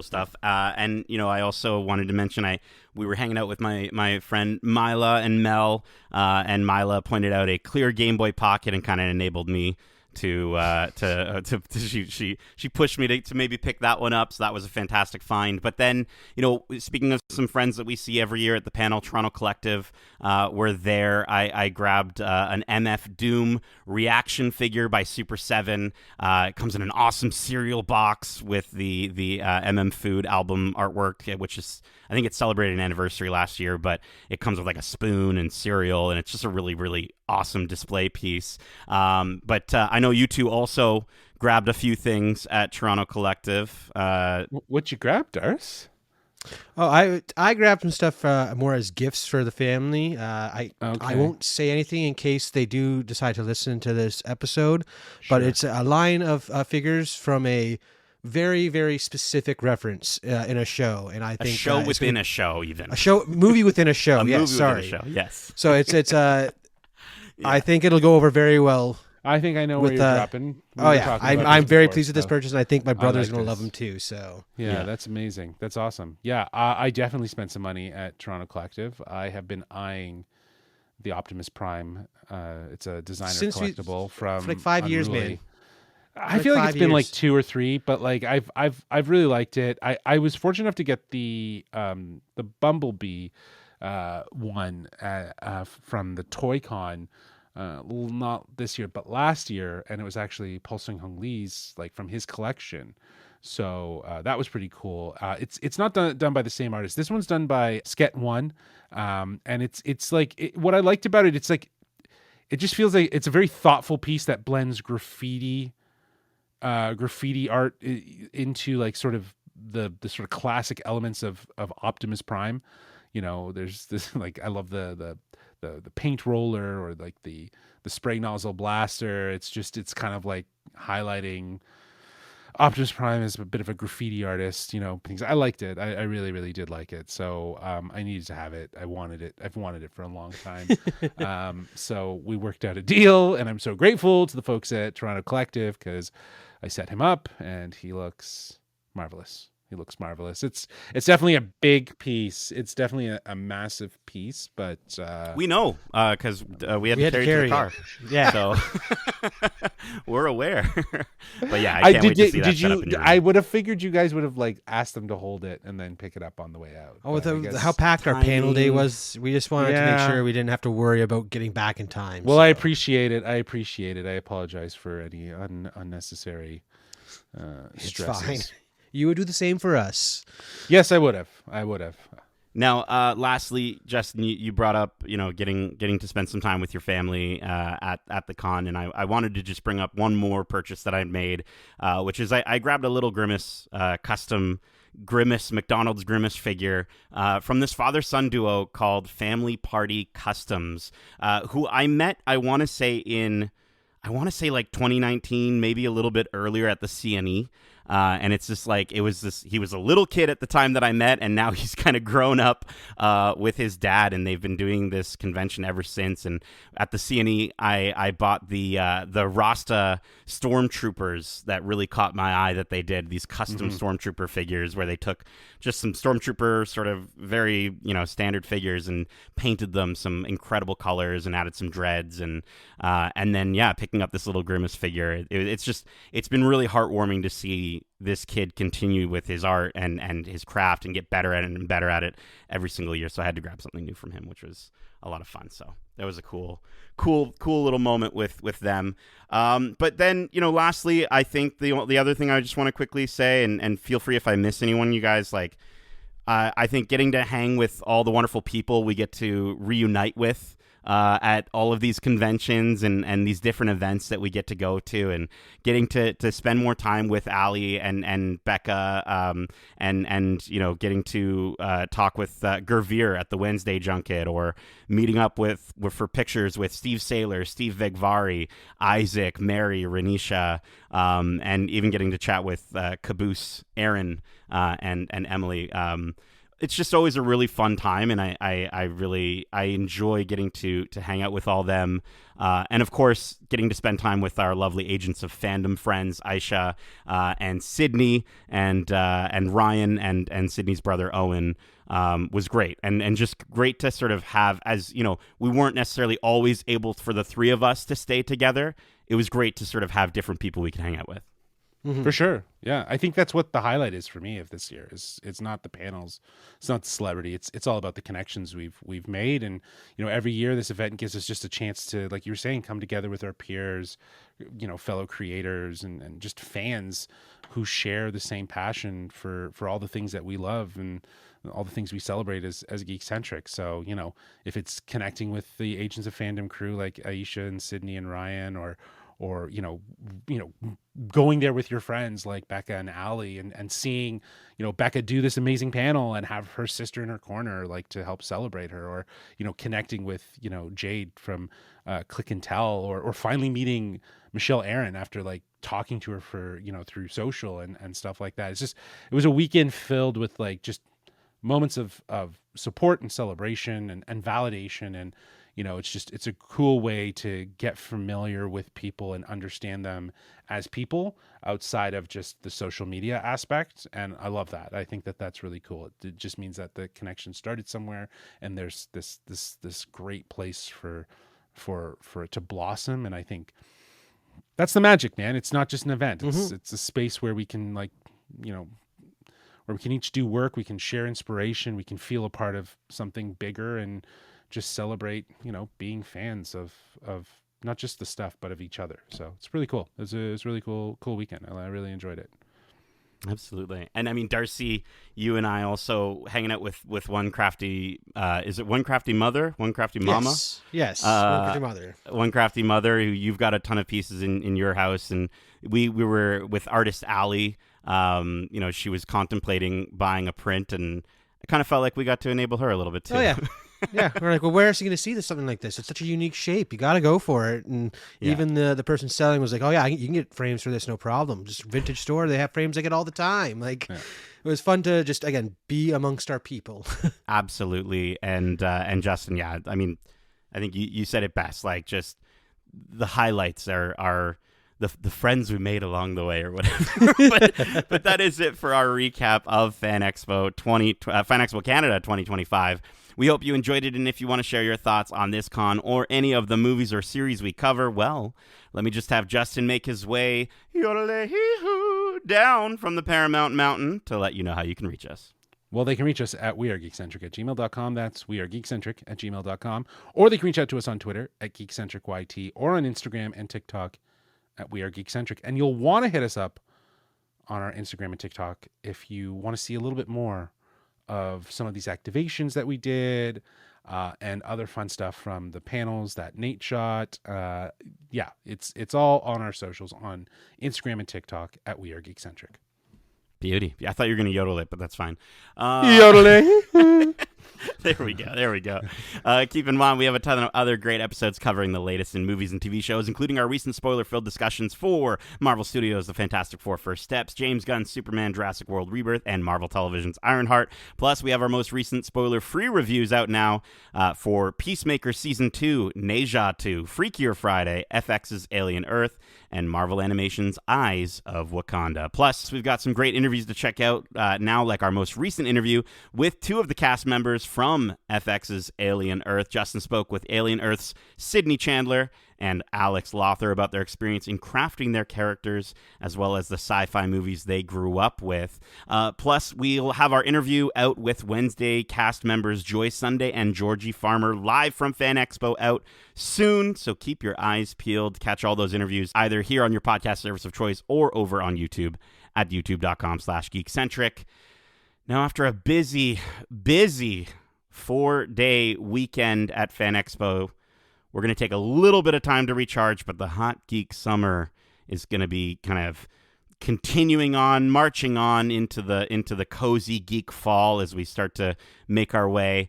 stuff. And I also wanted to mention we were hanging out with my friend Mila and Mel, and Mila pointed out a clear Game Boy Pocket and kind of enabled me to she pushed me to maybe pick that one up. So that was a fantastic find. But then, speaking of some friends that we see every year at the panel, Toronto Collective, were there. I grabbed an MF Doom reaction figure by Super 7. It comes in an awesome cereal box with the MM Food album artwork, which is, I think it celebrated an anniversary last year, but it comes with like a spoon and cereal, and it's just a really, really awesome display piece. But I know you two also grabbed a few things at Toronto Collective. What you grabbed, Darce? Oh, I grabbed some stuff more as gifts for the family. I Okay. won't say anything in case they do decide to listen to this episode, but it's a line of figures from a very, very specific reference in a show, and I think a show within a show, even a show movie within a show. a Yes, movie sorry. within a show. Yes. So it's I think it'll go over very well. I think I know where With, you're dropping. I'm very pleased with this purchase, and I think my brother's like going to love this. them too. So Yeah, that's amazing. That's awesome. Yeah, I definitely spent some money at Toronto Collective. I have been eyeing the Optimus Prime. It's a designer Since we- collectible from for like 5 years, Unruly. man. I Like feel like 5 it's been like years. 2 or 3, but like I've really liked it. I was fortunate enough to get the Bumblebee one from the Toy Con, not this year but last year, and it was actually Paul Sung Hung Lee's, like, from his collection. So that was pretty cool. It's not done by the same artist. This one's done by Sket One, and it's like what I liked about it. It's like, it just feels like it's a very thoughtful piece that blends graffiti art into, like, sort of the sort of classic elements of Optimus Prime. There's this like I love the paint roller or like the spray nozzle blaster. It's kind of like highlighting Optimus Prime is a bit of a graffiti artist, things. I liked it. I really, really did like it. So I needed to have it. I wanted it. I've wanted it for a long time. So we worked out a deal, and I'm so grateful to the folks at Toronto Collective because I set him up, and he looks marvelous. It's definitely a big piece. It's definitely a massive piece, but we know because we had to carry it to the car. Yeah, so we're aware. But yeah, I can't wait to see that set up in your room. I would have figured you guys would have like asked them to hold it and then pick it up on the way out. Oh, with how packed our panel day was, we just wanted to make sure we didn't have to worry about getting back in time. Well, I appreciate it. I apologize for any unnecessary stresses. It's fine. You would do the same for us. Yes, I would have. Now, lastly, Justin, you brought up, getting to spend some time with your family at the con, and I wanted to just bring up one more purchase that I made, which is I grabbed a little Grimace custom McDonald's Grimace figure from this father-son duo called Family Party Customs, who I met, I want to say like 2019, maybe a little bit earlier at the CNE. And it's just like, he was a little kid at the time that I met, and now he's kind of grown up with his dad, and they've been doing this convention ever since. And at the CNE, I bought the Rasta Stormtroopers that really caught my eye that they did, these custom Stormtrooper figures where they took just some Stormtrooper sort of very, standard figures and painted them some incredible colors and added some dreads. And then, picking up this little Grimace figure, it's been really heartwarming to see this kid continue with his art and his craft and get better at it and better at it every single year. So I had to grab something new from him, which was a lot of fun. So that was a cool little moment with them. But then, lastly, I think the other thing I just want to quickly say, and feel free if I miss anyone, you guys, like, I think getting to hang with all the wonderful people we get to reunite with at all of these conventions and these different events that we get to go to, and getting to spend more time with Ali and Becca, and getting to talk with Gervier at the Wednesday junket, or meeting up for pictures with Steve Saylor, Steve Vigvari, Isaac, Mary, Renisha, and even getting to chat with Caboose, Aaron, and Emily. It's just always a really fun time, and I really enjoy getting to hang out with all them, and of course getting to spend time with our lovely Agents of Fandom friends Aisha and Sydney and Ryan and Sydney's brother Owen. Was great, and just great to sort of have, as we weren't necessarily always able for the three of us to stay together. It was great to sort of have different people we could hang out with. For sure. Yeah. I think that's what the highlight is for me of this year. It's not the panels. It's not the celebrity. It's all about the connections we've made. And, every year this event gives us just a chance to, like you were saying, come together with our peers, fellow creators and just fans who share the same passion for all the things that we love and all the things we celebrate as Geekcentric. So, if it's connecting with the Agents of Fandom crew like Aisha and Sydney and Ryan, or going there with your friends like Becca and Ali, and seeing, Becca do this amazing panel and have her sister in her corner, like, to help celebrate her, or, connecting with, Jade from Click and Tell, or finally meeting Michelle Aaron after like talking to her for, through social and stuff like that. It was a weekend filled with like just moments of support and celebration and validation. And, it's a cool way to get familiar with people and understand them as people outside of just the social media aspect. And I love that. I think that that's really cool. It just means that the connection started somewhere, and there's this great place for it to blossom. And I think that's the magic, man. It's not just an event. It's a space where we can, like, where we can each do work, we can share inspiration, we can feel a part of something bigger, and just celebrate, being fans of not just the stuff, but of each other. So it's really cool. It's a really cool weekend. I really enjoyed it. Absolutely. And I mean, Darcy, you and I also hanging out with One Crafty, is it One Crafty Mother? One Crafty Mama? Yes. One Crafty Mother. One Crafty Mother, who you've got a ton of pieces in your house. And we were with artist Ali, she was contemplating buying a print, and I kind of felt like we got to enable her a little bit too. Oh yeah. Yeah, we're like, well, where else are you going to see something like this? It's such a unique shape. You got to go for it. And even the person selling was like, oh yeah, you can get frames for this, no problem. Just vintage store, they have frames I get all the time. Like, it was fun to just again be amongst our people. Absolutely, and Justin, yeah, I mean, I think you said it best. Like, just the highlights are the friends we made along the way, or whatever. but that is it for our recap of Fan Expo Canada 2025. We hope you enjoyed it, and if you want to share your thoughts on this con or any of the movies or series we cover, well, let me just have Justin make his way down from the Paramount Mountain to let you know how you can reach us. Well, they can reach us at wearegeekcentric@gmail.com. That's wearegeekcentric@gmail.com. Or they can reach out to us on Twitter at geekcentricyt or on Instagram and TikTok at wearegeekcentric. And you'll want to hit us up on our Instagram and TikTok if you want to see a little bit more of some of these activations that we did and other fun stuff from the panels that Nate shot. It's all on our socials on Instagram and TikTok at wearegeekcentric. Beauty. I thought you were going to yodel it, but that's fine. Yodeling. There we go. Keep in mind, we have a ton of other great episodes covering the latest in movies and TV shows, including our recent spoiler-filled discussions for Marvel Studios' The Fantastic Four: First Steps, James Gunn's Superman Jurassic World Rebirth, and Marvel Television's Ironheart. Plus, we have our most recent spoiler-free reviews out now for Peacemaker Season 2, Neja 2, Freakier Friday, FX's Alien Earth, and Marvel Animation's Eyes of Wakanda. Plus, we've got some great interviews to check out now, like our most recent interview with two of the cast members from FX's Alien Earth. Justin spoke with Alien Earth's Sydney Chandler and Alex Lothar about their experience in crafting their characters, as well as the sci-fi movies they grew up with. Plus, we'll have our interview out with Wednesday cast members Joy Sunday and Georgie Farmer live from Fan Expo out soon, so keep your eyes peeled. Catch all those interviews either here on your podcast service of choice or over on YouTube at youtube.com/geekcentric. Now, after a busy 4-day weekend at Fan Expo, we're going to take a little bit of time to recharge, but the hot geek summer is going to be kind of continuing on, marching on into the cozy geek fall as we start to make our way.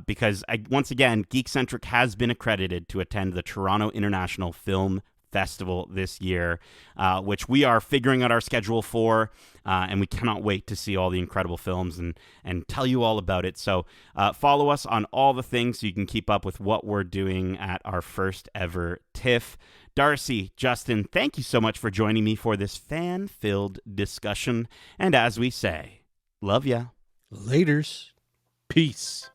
Because once again, Geekcentric has been accredited to attend the Toronto International Film Festival this year, which we are figuring out our schedule for, and we cannot wait to see all the incredible films and tell you all about it. So follow us on all the things so you can keep up with what we're doing at our first ever TIFF. Darcy, Justin, thank you so much for joining me for this fan-filled discussion. And as we say, love ya. Laters. Peace.